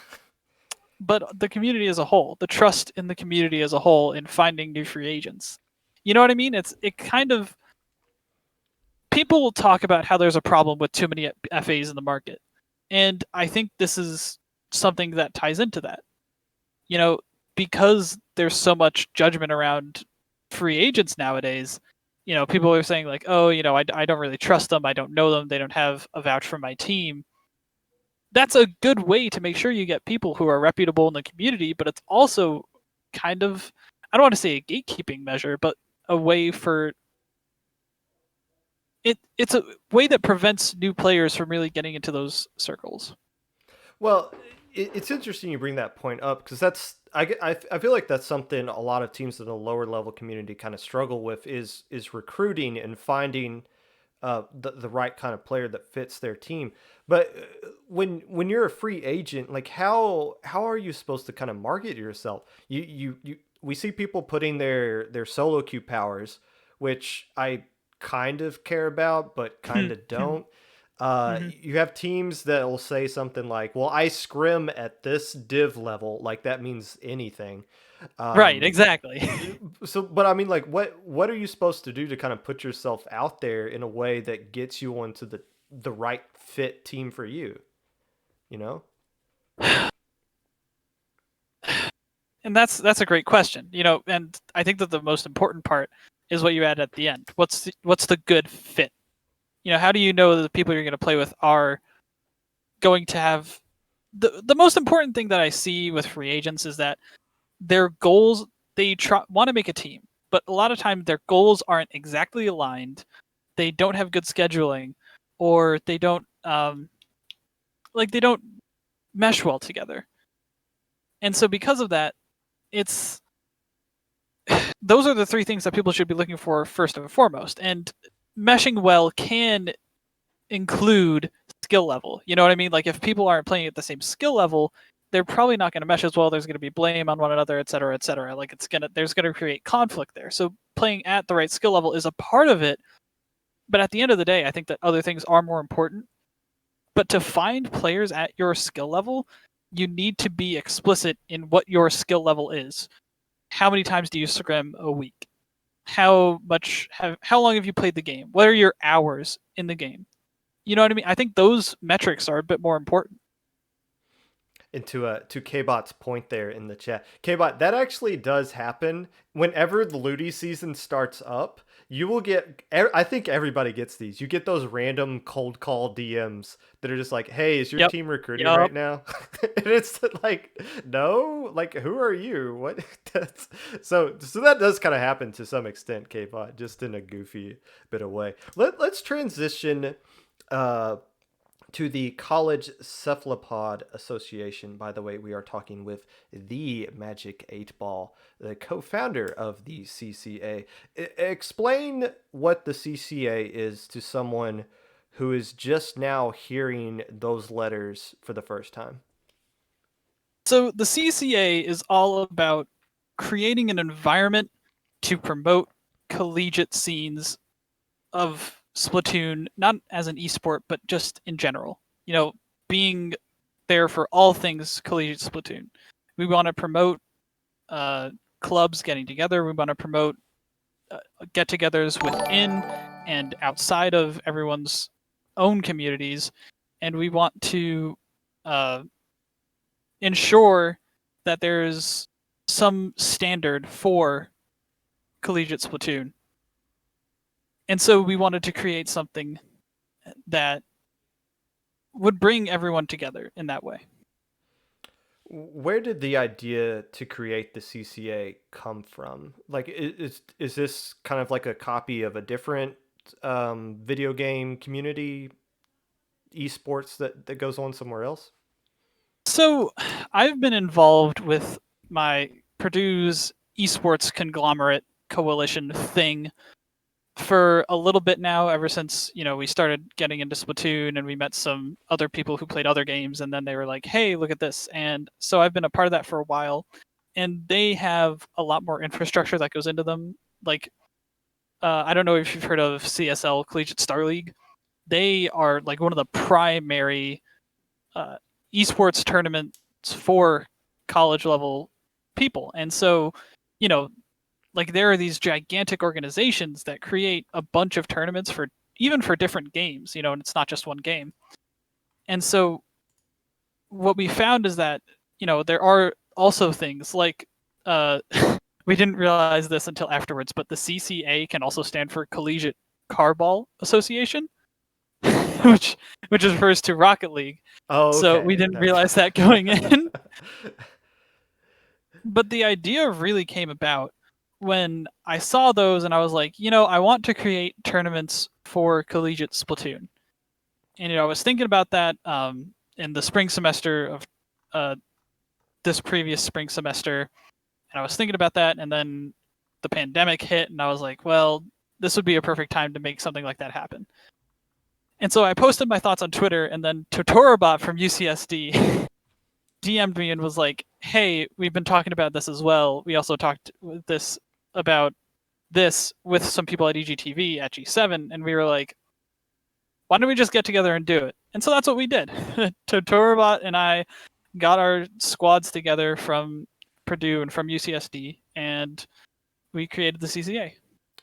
B: but the community as a whole, the trust in the community as a whole in finding new free agents. You know what I mean? It kind of people will talk about how there's a problem with too many FAs in the market, and I think this is something that ties into that. You know, because there's so much judgment around free agents nowadays. People are saying like, oh, I don't really trust them. I don't know them. They don't have a vouch for my team. That's a good way to make sure you get people who are reputable in the community, but it's also kind of, I don't want to say a gatekeeping measure, but a way for it's a way that prevents new players from really getting into those circles.
A: Well, it's interesting you bring that point up because I feel like that's something a lot of teams in the lower level community kind of struggle with is recruiting and finding the right kind of player that fits their team. But when you're a free agent, like how are you supposed to kind of market yourself? You we see people putting their solo queue powers, which I kind of care about, but kind of don't.
B: Mhm.
A: You have teams that will say something like, "Well, I scrim at this div level," like that means anything.
B: Right,
A: Um,
B: exactly.
A: so, but I mean, like, what are you supposed to do to kind of put yourself out there in a way that gets you onto the right fit team for you? You know?
B: And that's a great question. And I think that the most important part is what you add at the end. What's the good fit? How do you know that the people you're going to play with are going to have the most important thing that I see with free agents is that their goals, they want to make a team, but a lot of times their goals aren't exactly aligned. They don't have good scheduling, or they don't they don't mesh well together. And so because of that, it's those are the three things that people should be looking for first and foremost. And meshing well can include skill level. You know what I mean? Like if people aren't playing at the same skill level, they're probably not going to mesh as well. There's going to be blame on one another, et cetera, et cetera. Like there's going to create conflict there. So playing at the right skill level is a part of it. But at the end of the day, I think that other things are more important. But to find players at your skill level, you need to be explicit in what your skill level is. How many times do you scrim a week? How long have you played the game? What are your hours in the game? You know what I mean? I think those metrics are a bit more important.
A: And to Kbot's point there in the chat, Kbot, that actually does happen whenever the Ludi season starts up. You will get, I think everybody gets these. You get those random cold call DMs that are just like, hey, is your
B: Yep.
A: team recruiting
B: Yep.
A: right now? And it's like, no, like, who are you? What? So that does kind of happen to some extent, K-Pot, just in a goofy bit of way. Let's transition uh, to the College Cephalopod Association. By the way, we are talking with the Magic8ball, the co-founder of the CCA. Explain what the CCA is to someone who is just now hearing those letters for the first time.
B: So the CCA is all about creating an environment to promote collegiate scenes of Splatoon, not as an esport, but just in general. Being there for all things collegiate Splatoon. We want to promote uh, clubs getting together. We want to promote get-togethers within and outside of everyone's own communities, and we want to uh, ensure that there's some standard for collegiate Splatoon. And so we wanted to create something that would bring everyone together in that way.
A: Where did the idea to create the CCA come from? Like, is this kind of like a copy of a different video game community esports that goes on somewhere else?
B: So I've been involved with my Purdue's esports conglomerate coalition thing for a little bit now, ever since we started getting into Splatoon and we met some other people who played other games, and then they were like, hey, look at this. And so I've been a part of that for a while, and they have a lot more infrastructure that goes into them. Like, I don't know if you've heard of CSL, Collegiate Star League. They are like one of the primary uh, esports tournaments for college level people. And so, you know, like there are these gigantic organizations that create a bunch of tournaments for even for different games, and it's not just one game. And so what we found is that, there are also things like we didn't realize this until afterwards, but the CCA can also stand for Collegiate Carball Association, which which refers to Rocket League.
A: Oh,
B: So we
A: okay.
B: didn't realize that going in. But the idea really came about when I saw those and I was like, I want to create tournaments for collegiate Splatoon. And I was thinking about that in the spring semester of uh, this previous spring semester, and I was thinking about that, and then the pandemic hit, and I was like, well, this would be a perfect time to make something like that happen. And so I posted my thoughts on Twitter, and then Totorobot from UCSD DM'd me and was like, hey, we've been talking about this as well. We also talked about this with some people at EGTV at G7, and we were like, why don't we just get together and do it? And so that's what we did. Totorobot and I got our squads together from Purdue and from UCSD, and we created the CCA.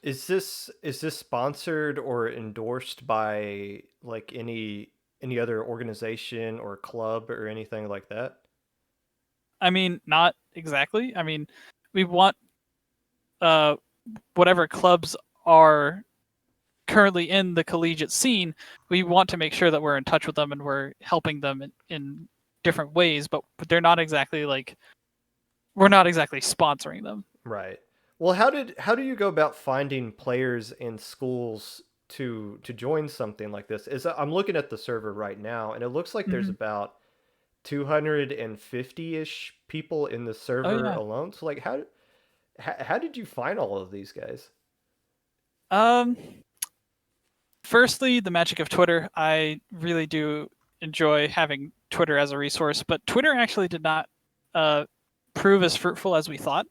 A: Is this sponsored or endorsed by like any other organization or club or anything like that?
B: I mean, not exactly. I mean, we want uh, whatever clubs are currently in the collegiate scene, we want to make sure that we're in touch with them and we're helping them in different ways, but they're not exactly like we're not exactly sponsoring them.
A: Right. Well, how do you go about finding players in schools to join something like this? I'm looking at the server right now, and it looks like there's
B: Mm-hmm.
A: about 250-ish people in the
B: Oh
A: server
B: yeah.
A: alone. So like how did you find all of these guys?
B: Um. Firstly, the magic of Twitter. I really do enjoy having Twitter as a resource, but Twitter actually did not uh, prove as fruitful as we thought.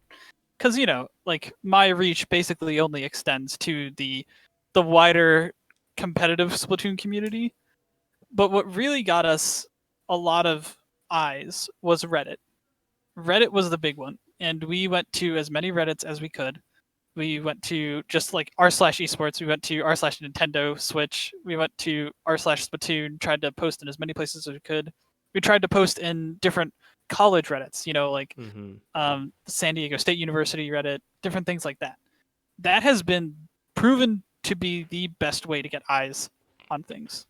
B: Because like my reach basically only extends to the wider competitive Splatoon community. But what really got us a lot of eyes was Reddit. Reddit was the big one, and we went to as many Reddits as we could. We went to just like r/esports. We went to r/Nintendo Switch. We went to r/Splatoon. Tried to post in as many places as we could. We tried to post in different college Reddits. Like
A: Mm-hmm.
B: San Diego State University Reddit, different things like that. That has been proven to be the best way to get eyes on things.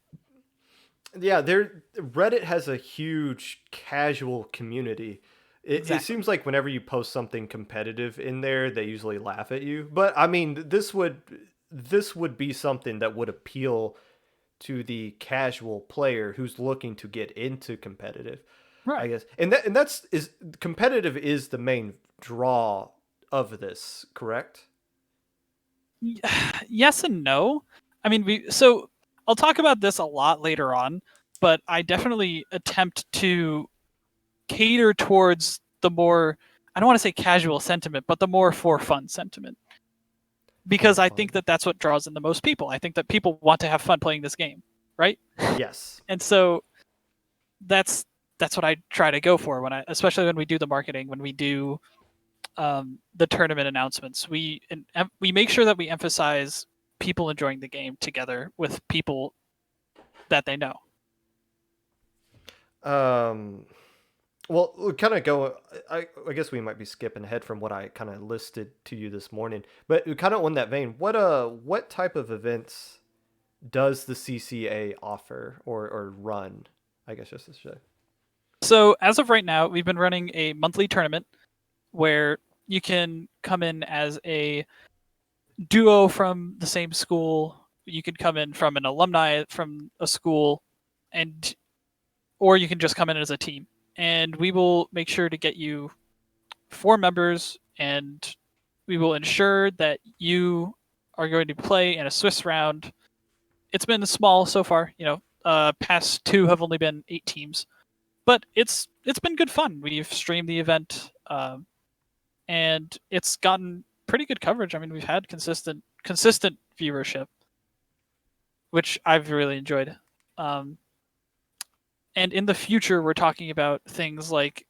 A: Yeah, Reddit has a huge casual community. It
B: Exactly.
A: seems like whenever you post something competitive in there, they usually laugh at you. But I mean, this would be something that would appeal to the casual player who's looking to get into competitive, I
B: Right.
A: guess. And that's is competitive is the main draw of this, correct?
B: Yes and no. I mean, so I'll talk about this a lot later on, but I definitely attempt to cater towards the more, I don't want to say casual sentiment, but the more for fun sentiment,
A: For
B: because I think
A: fun.
B: that that's what draws in the most people. I think that people want to have fun playing this game, right?
A: Yes.
B: And so that's that's what I try to go for when especially when we do the marketing, when we do the tournament announcements. We make sure that we emphasize people enjoying the game together with people that they know.
A: Um Well, we kind of go. I guess we might be skipping ahead from what I kind of listed to you this morning, but kind of on that vein, what type of events does the CCA offer or run? I guess just to say.
B: So as of right now, we've been running a monthly tournament where you can come in as a duo from the same school. You can come in from an alumni from a school, and or you can just come in as a team. And we will make sure to get you 4 members, and we will ensure that you are going to play in a Swiss round. It's been small so far, past two have only been 8 teams, but it's been good fun. We've streamed the event, and it's gotten pretty good coverage. I mean, we've had consistent viewership, which I've really enjoyed. Um, and in the future, we're talking about things like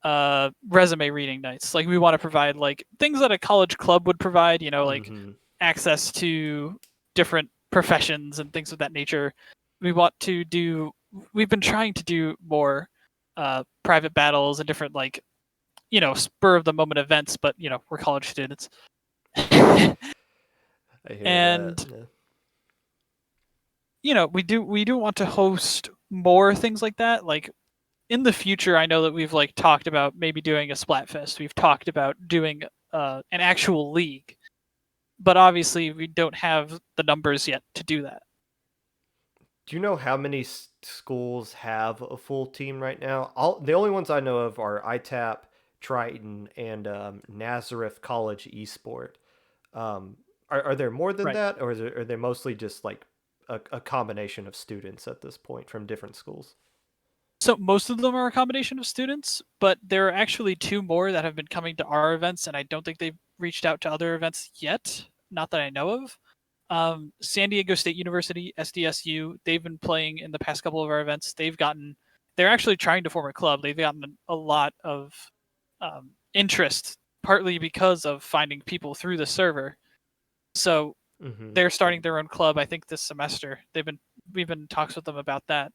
B: resume reading nights. Like we want to provide like things that a college club would provide. Like
A: Mm-hmm.
B: access to different professions and things of that nature. We want to do. We've been trying to do more private battles and different like spur of the moment events, but we're college students.
A: I hear that.
B: And
A: Yeah.
B: we do want to host more things like that. Like in the future, I know that we've like talked about maybe doing a Splatfest. We've talked about doing an actual league, but obviously we don't have the numbers yet to do that.
A: Do you know how many schools have a full team right now? The only ones I know of are ITAP, Triton, and Nazareth College Esport. Are there more than
B: Right.
A: that, or are they mostly just like a combination of students at this point from different schools?
B: So most of them are a combination of students, but there are actually 2 more that have been coming to our events, and I don't think they've reached out to other events yet. Not that I know of. San Diego State University, SDSU, they've been playing in the past couple of our events. They're actually trying to form a club. They've gotten a lot of interest, partly because of finding people through the server. So
A: Mm-hmm.
B: they're starting their own club. I think this semester. We've been in talks with them about that.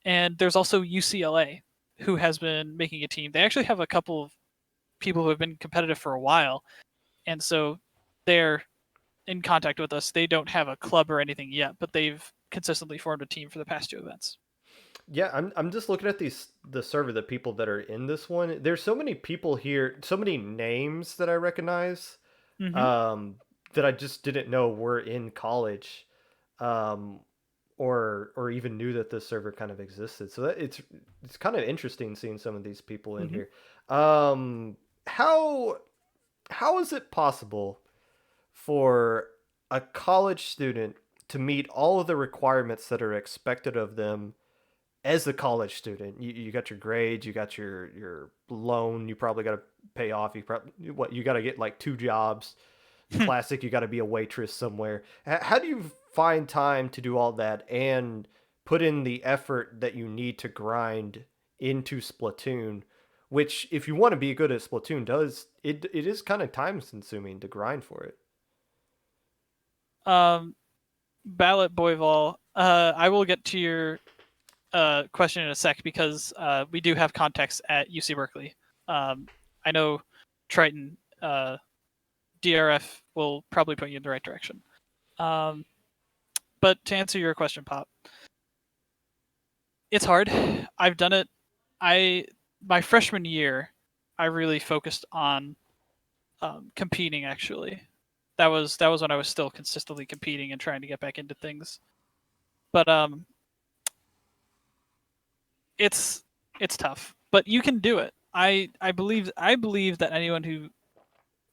B: And there's also UCLA, who has been making a team. They actually have a couple of people who have been competitive for a while, and so they're in contact with us. They don't have a club or anything yet, but they've consistently formed a team for the past 2 events.
A: Yeah, I'm just looking at the server, the people that are in this one. There's so many people here, so many names that I recognize,
B: Mm-hmm.
A: um, that I just didn't know were in college, um, or even knew that this server kind of existed. So it's kind of interesting seeing some of these people in
B: Mm-hmm.
A: here. Um, how how is it possible for a college student to meet all of the requirements that are expected of them as a college student? You got your grades, you got your loan, you probably got to pay off. You got to get like 2 jobs. Classic, you got to be a waitress somewhere. How do you find time to do all that and put in the effort that you need to grind into Splatoon? Which, if you want to be good at Splatoon, it is kind of time consuming to grind for it.
B: um, Ballot Boyval, I will get to your question in a sec because we do have contacts at UC Berkeley. I know Triton DRF will probably put you in the right direction. But to answer your question, Pop, it's hard. I've done it. My freshman year, I really focused on competing. Actually, that was when I was still consistently competing and trying to get back into things. But it's tough. But you can do it. I believe that anyone who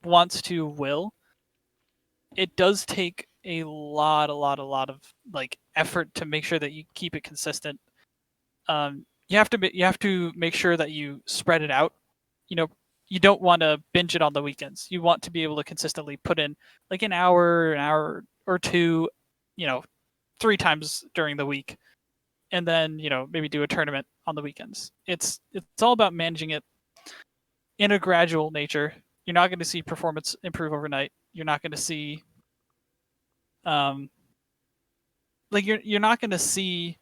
B: wants to will. It does take a lot of like effort to make sure that you keep it consistent. You have to make sure that you spread it out. You know, you don't want to binge it on the weekends. You want to be able to consistently put in like an hour or two, you know, 3 times during the week, and then maybe do a tournament on the weekends. It's all about managing it in a gradual nature. You're not going to see performance improve overnight. You're not going to see like you're not going to see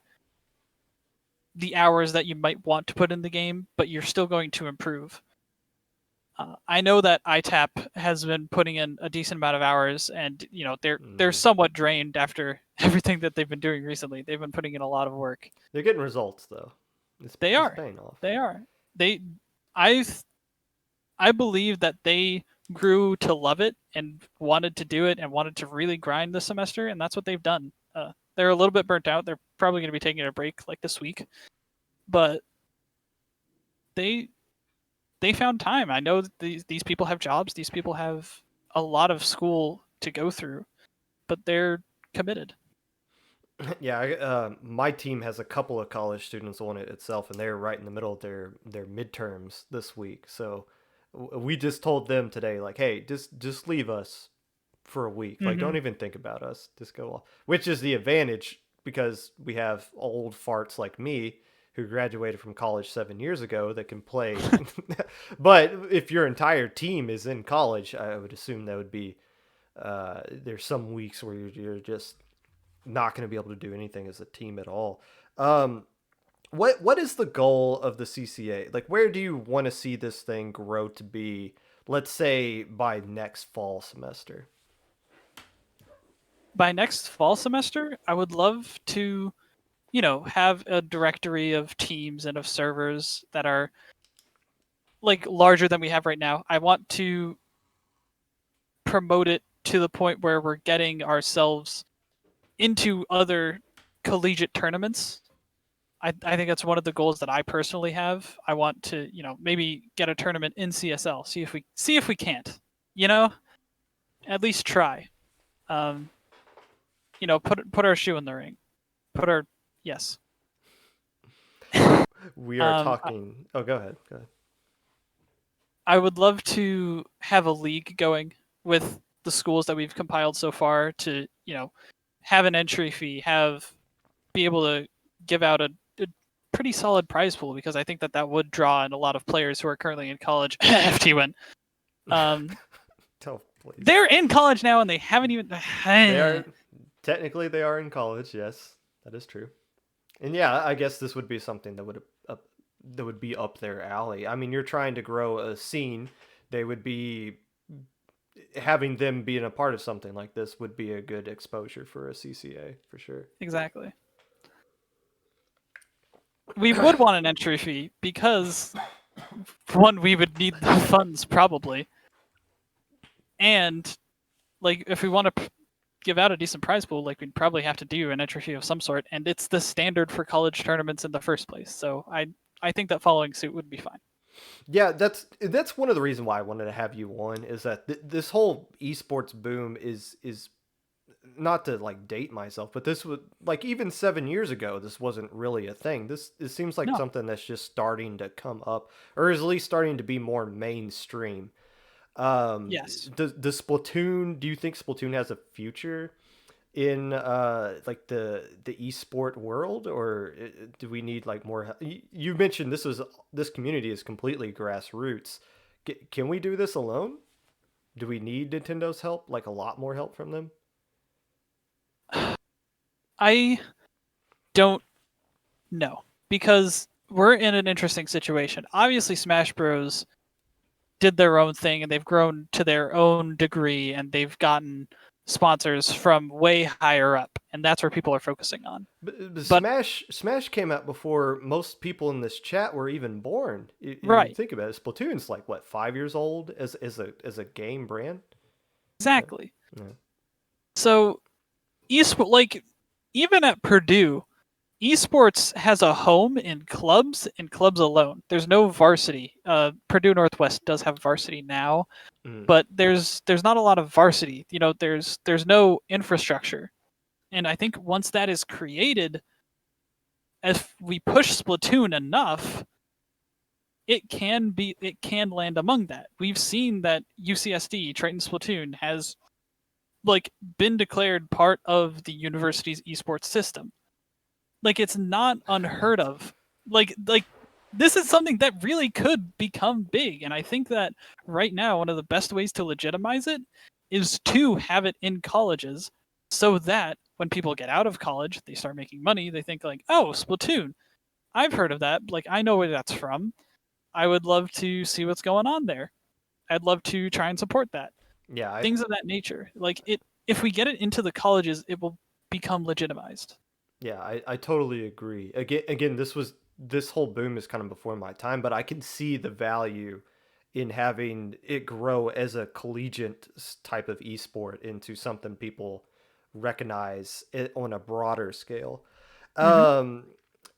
B: the hours that you might want to put in the game, but you're still going to improve. I know that ITAP has been putting in a decent amount of hours, and they're somewhat drained after everything that they've been doing recently. They've been putting in a lot of work.
A: They're getting results though. It's paying off.
B: They are. I believe that they grew to love it and wanted to do it and wanted to really grind this semester, and that's what they've done. They're a little bit burnt out. They're probably going to be taking a break like this week, but they found time. I know that these people have jobs. These people have a lot of school to go through, but they're committed.
A: Yeah, my team has a couple of college students on it itself, and they're right in the middle of their midterms this week. So we just told them today, like, hey, just leave us for a week. Like, don't even think about us. Just go off. Which is the advantage because we have old farts like me who graduated from college 7 years ago that can play. But if your entire team is in college, I would assume that would be there's some weeks where you're just not going to be able to do anything as a team at all. What is the goal of the CCA? Like, where do you want to see this thing grow to be, let's say, by next fall semester?
B: By next fall semester, I would love to, have a directory of teams and of servers that are like larger than we have right now. I want to promote it to the point where we're getting ourselves into other collegiate tournaments. I think that's one of the goals that I personally have. I want to, maybe get a tournament in CSL. See if we can't. At least try. Put our shoe in the ring. Yes.
A: We are talking. Go ahead.
B: I would love to have a league going with the schools that we've compiled so far to, have an entry fee, be able to give out a pretty solid prize pool, because I think that would draw in a lot of players who are currently in college. FT win. They're in college now and they haven't even.
A: Technically they are in college. Yes, that is true. And yeah, I guess this would be something that would be up their alley. I mean, you're trying to grow a scene. They would be having them being a part of something like this would be a good exposure for a CCA for sure.
B: Exactly. We would want an entry fee because, one, we would need the funds probably, and like if we want to give out a decent prize pool, like we'd probably have to do an entry fee of some sort, and it's the standard for college tournaments in the first place. So I think that following suit would be fine.
A: Yeah, that's one of the reasons why I wanted to have you on is that this whole esports boom is not to like date myself, but this was like even 7 years ago, this wasn't really a thing. It seems like something that's just starting to come up, or is at least starting to be more mainstream.
B: Yes.
A: Does Splatoon? Do you think Splatoon has a future in like the esport world, or do we need like more? You mentioned this community is completely grassroots. Can we do this alone? Do we need Nintendo's help? Like a lot more help from them?
B: I don't know, because we're in an interesting situation. Obviously, Smash Bros. did their own thing and they've grown to their own degree and they've gotten sponsors from way higher up, and that's where people are focusing on.
A: But
B: But
A: Smash came out before most people in this chat were even born. You
B: right,
A: think about it, Splatoon's like what, 5 years old as a game brand. Yeah.
B: exactly.
A: Yeah.
B: So esport, like even at Purdue, esports has a home in clubs and clubs alone. There's no varsity. Purdue Northwest does have varsity now,
A: Mm.
B: but there's not a lot of varsity. You know, there's no infrastructure. And I think once that is created, if we push Splatoon enough, it can land among that. We've seen that UCSD Triton Splatoon has like been declared part of the university's esports system. Like it's not unheard of. Like this is something that really could become big, and I think that right now one of the best ways to legitimize it is to have it in colleges, so that when people get out of college, they start making money, they think like, "Oh, Splatoon. I've heard of that. Like I know where that's from. I would love to see what's going on there. I'd love to try and support that."
A: Yeah,
B: Things of that nature. Like it if we get it into the colleges, it will become legitimized.
A: I totally agree. Again, this whole boom is kind of before my time, but I can see the value in having it grow as a collegiate type of esport into something people recognize it on a broader scale.
B: Mhm.
A: Um,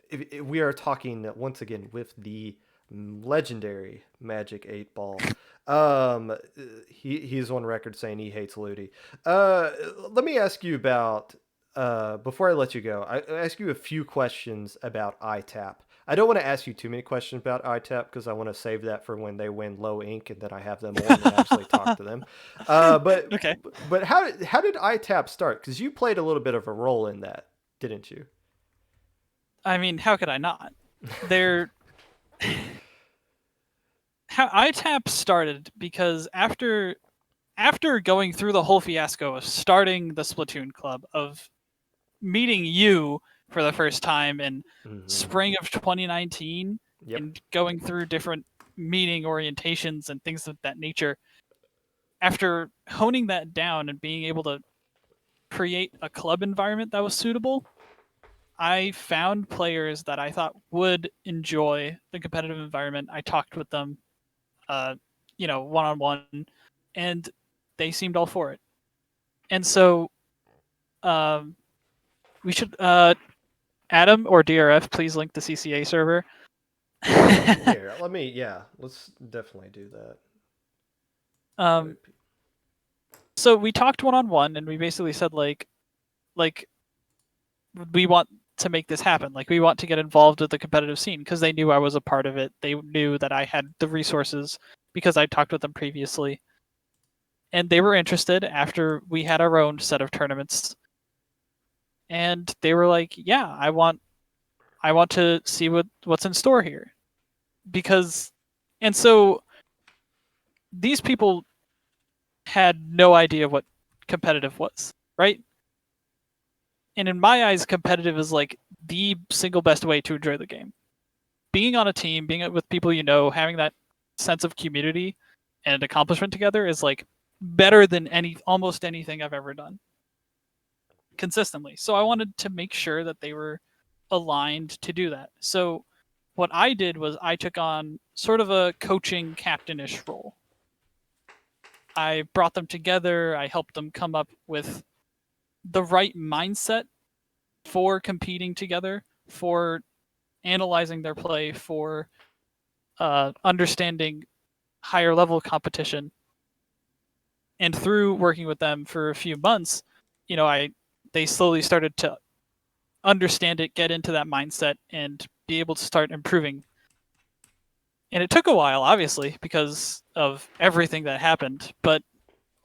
A: if we are talking once again with the legendary Magic 8ball. He's on record saying he hates Ludi. Let me ask you about before I let you go. I ask you a few questions about ITAP. I don't want to ask you too many questions about ITAP because I want to save that for when they win low ink and then I have them on and actually talk to them. But
B: Okay.
A: but how did ITAP start? Because you played a little bit of a role in that, didn't you?
B: I mean, how could I not? They're how ITAP started because after going through the whole fiasco of starting the Splatoon club, of meeting you for the first time in
A: Hmm.
B: spring of 2019
A: Yep.
B: and going through different meeting orientations and things of that nature, after honing that down and being able to create a club environment that was suitable, I found players that I thought would enjoy the competitive environment. I talked with them, uh, one on one, and they seemed all for it. And so, um, we should, Adam or DRF, please link the CCA server.
A: Here, let's definitely do that.
B: um, so we talked one on one, and we basically said like we want to make this happen. Like we want to get involved with the competitive scene because they knew I was a part of it. They knew that I had the resources because I talked with them previously, and they were interested after we had our own set of tournaments. And they were like, "Yeah, I want to see what's in store here," because, and so these people had no idea what competitive was, right? And in my eyes, competitive is like the single best way to enjoy the game. Being on a team, being with people you know, having that sense of community and accomplishment together is like better than almost anything I've ever done consistently. So I wanted to make sure that they were aligned to do that. So what I did was I took on sort of a coaching captainish role. I brought them together, I helped them come up with the right mindset for competing together, for analyzing their play, for understanding higher level competition. And through working with them for a few months, I they slowly started to understand it, get into that mindset, and be able to start improving. And it took a while, obviously, because of everything that happened. But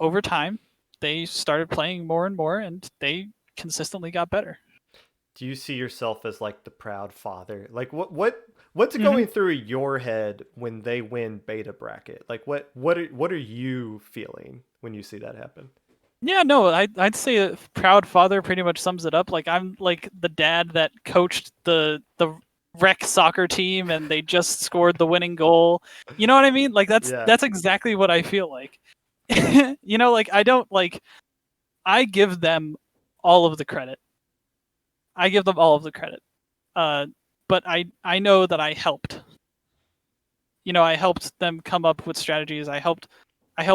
B: over time, they started playing more and more, and they consistently got better.
A: Do you see yourself as like the proud father? Like what's
B: Mm-hmm.
A: going through your head when they win beta bracket? Like what are you feeling when you see that happen?
B: Yeah, no, I'd say a proud father pretty much sums it up. Like I'm like the dad that coached the rec soccer team and they just scored the winning goal. You know what I mean? Like
A: Yeah.
B: that's exactly what I feel like. You know, like I don't like I give them all of the credit. I give them all of the credit. But I know that I helped. You know, I helped them come up with strategies. I helped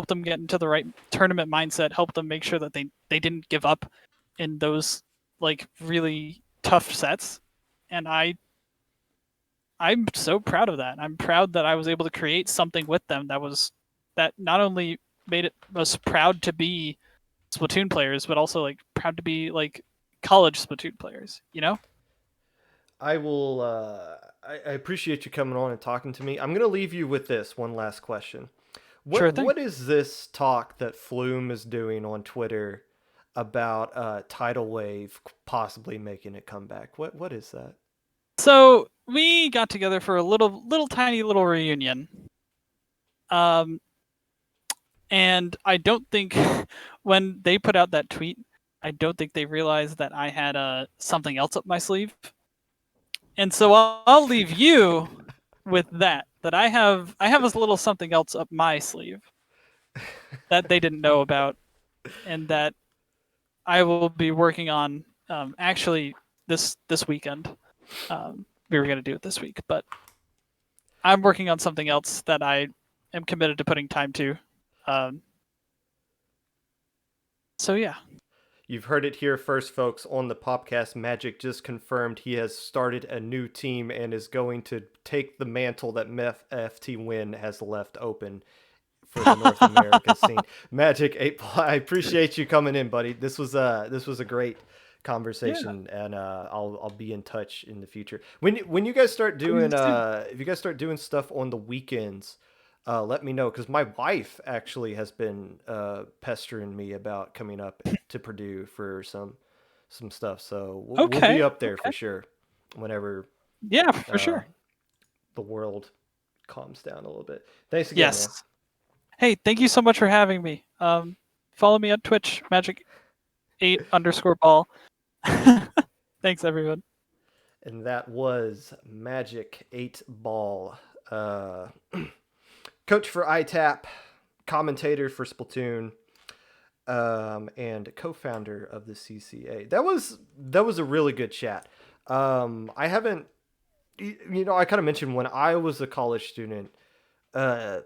B: them get into the right tournament mindset, helped them make sure that they didn't give up in those like really tough sets. And I'm so proud of that. I'm proud that I was able to create something with them that not only made it us proud to be Splatoon players, but also like proud to be like college Splatoon players, you know?
A: I will. I appreciate you coming on and talking to me. I'm gonna leave you with this one last question.
B: Sure
A: What
B: thing.
A: what is this talk that Flume is doing on Twitter about Tidal Wave possibly making a comeback? What is that?
B: So we got together for a little tiny little reunion. Um and I don't think when they put out that tweet, I don't think they realized that I had something else up my sleeve. And so I'll leave you with that. That I have a little something else up my sleeve that they didn't know about, and that I will be working on. Actually, this weekend. We were gonna do it this week, but I'm working on something else that I am committed to putting time to. Um, so yeah.
A: You've heard it here first, folks. On the Popcast, Magic just confirmed he has started a new team and is going to take the mantle that FT Win has left open for the North America scene. Magic8ball, I appreciate you coming in, buddy. This was a great
B: Yeah.
A: conversation, and I'll be in touch in the future. When you guys start doing
B: Please do.
A: if you guys start doing stuff on the weekends, let me know, because my wife actually has been pestering me about coming up to Purdue for some stuff. So we'll be
B: Okay.
A: up there for
B: Okay.
A: sure whenever
B: Yeah, for
A: uh,
B: sure.
A: the world calms down a little bit. Thanks again, man.
B: Yes. Hey, thank you so much for having me. Follow me on Twitch, Magic8_ball. Thanks, everyone.
A: And that was Magic8ball, coach for ITAP, commentator for Splatoon, and co-founder of the CCA. That was a really good chat. I haven't, I kind of mentioned when I was a college student, uh,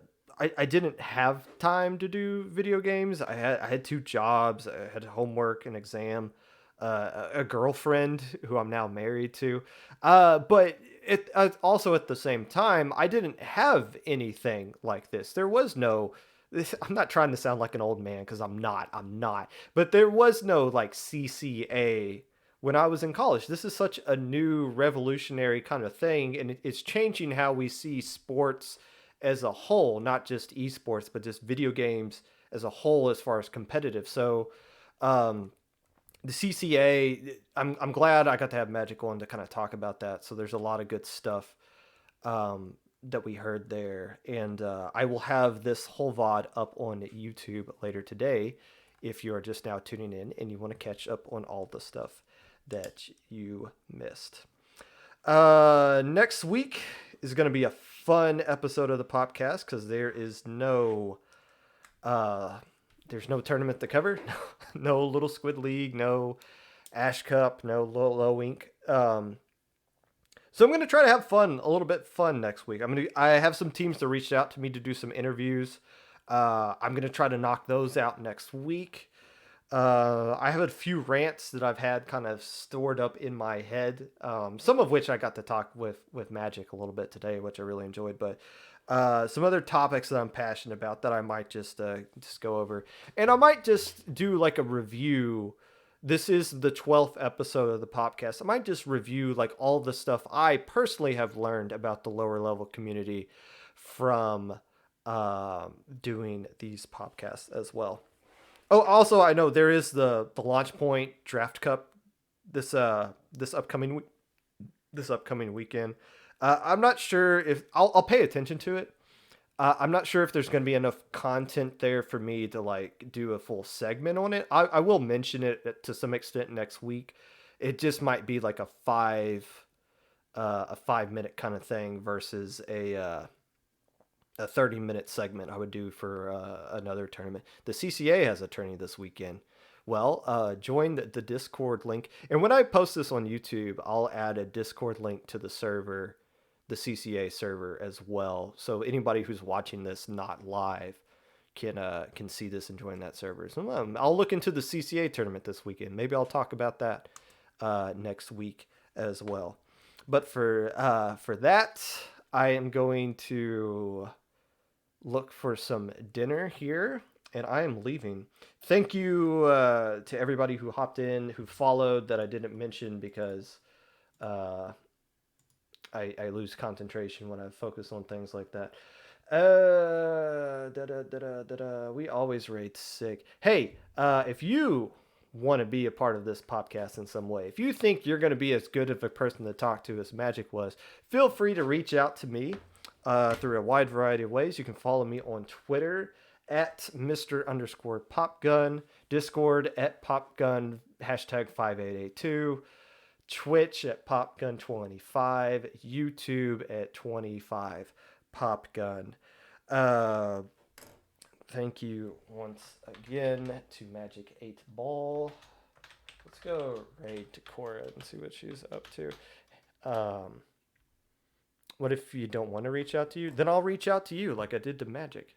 A: I didn't have time to do video games. I had two jobs. I had homework, an exam, a girlfriend who I'm now married to. But also at the same time, I didn't have anything like this. There was no. I'm not trying to sound like an old man, because I'm not. I'm not. But there was no like CCA when I was in college. This is such a new revolutionary kind of thing, and it's changing how we see sports as a whole, not just esports, but just video games as a whole as far as competitive. So, um, the CCA, I'm glad I got to have Magic on to kind of talk about that. So there's a lot of good stuff that we heard there, and I will have this whole VOD up on YouTube later today. If you are just now tuning in and you want to catch up on all the stuff that you missed. Next week is going to be a fun episode of the podcast, because there's no tournament to cover, no Little Squid League, no Ash Cup, no Low Ink. So I'm gonna try to have fun, a little bit fun next week. I have some teams that reached out to me to do some interviews. I'm gonna try to knock those out next week. I have a few rants that I've had kind of stored up in my head, some of which I got to talk with Magic a little bit today, which I really enjoyed. But some other topics that I'm passionate about that I might just go over, and I might just do like a review. This is the 12th episode of the podcast. I might just review like all the stuff I personally have learned about the lower level community from doing these podcasts as well. Oh, also, I know there is the Launch Point Draft Cup this this upcoming weekend. I'm not sure if I'll pay attention to it. I'm not sure if there's going to be enough content there for me to like do a full segment on it. I will mention it to some extent next week. It just might be like a a 5-minute kind of thing versus a 30-minute segment I would do for another tournament. The CCA has a tourney this weekend. Well, join the Discord link. And when I post this on YouTube, I'll add a Discord link to the server, the CCA server as well. So anybody who's watching this not live can see this and join that server. So I'll look into the CCA tournament this weekend. Maybe I'll talk about that next week as well. But for that, I am going to look for some dinner here, and I am leaving. Thank you to everybody who hopped in, who followed that I didn't mention because I lose concentration when I focus on things like that. We always rate sick. Hey, if you want to be a part of this podcast in some way, if you think you're going to be as good of a person to talk to as Magic was, feel free to reach out to me through a wide variety of ways. You can follow me on Twitter at Mr_Popgun, Discord at Popgun #5882, Twitch at Popgun25, YouTube at 25Popgun. Thank you once again to Magic8ball. Let's go raid to Cora and see what she's up to. What if you don't want to reach out to you? Then I'll reach out to you like I did to Magic.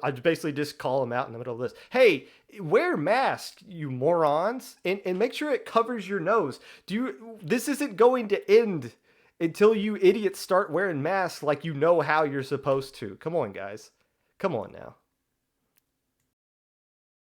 A: I basically just call them out in the middle of this. Hey, wear masks, you morons, and make sure it covers your nose. This isn't going to end until you idiots start wearing masks like you know how you're supposed to. Come on, guys. Come on now.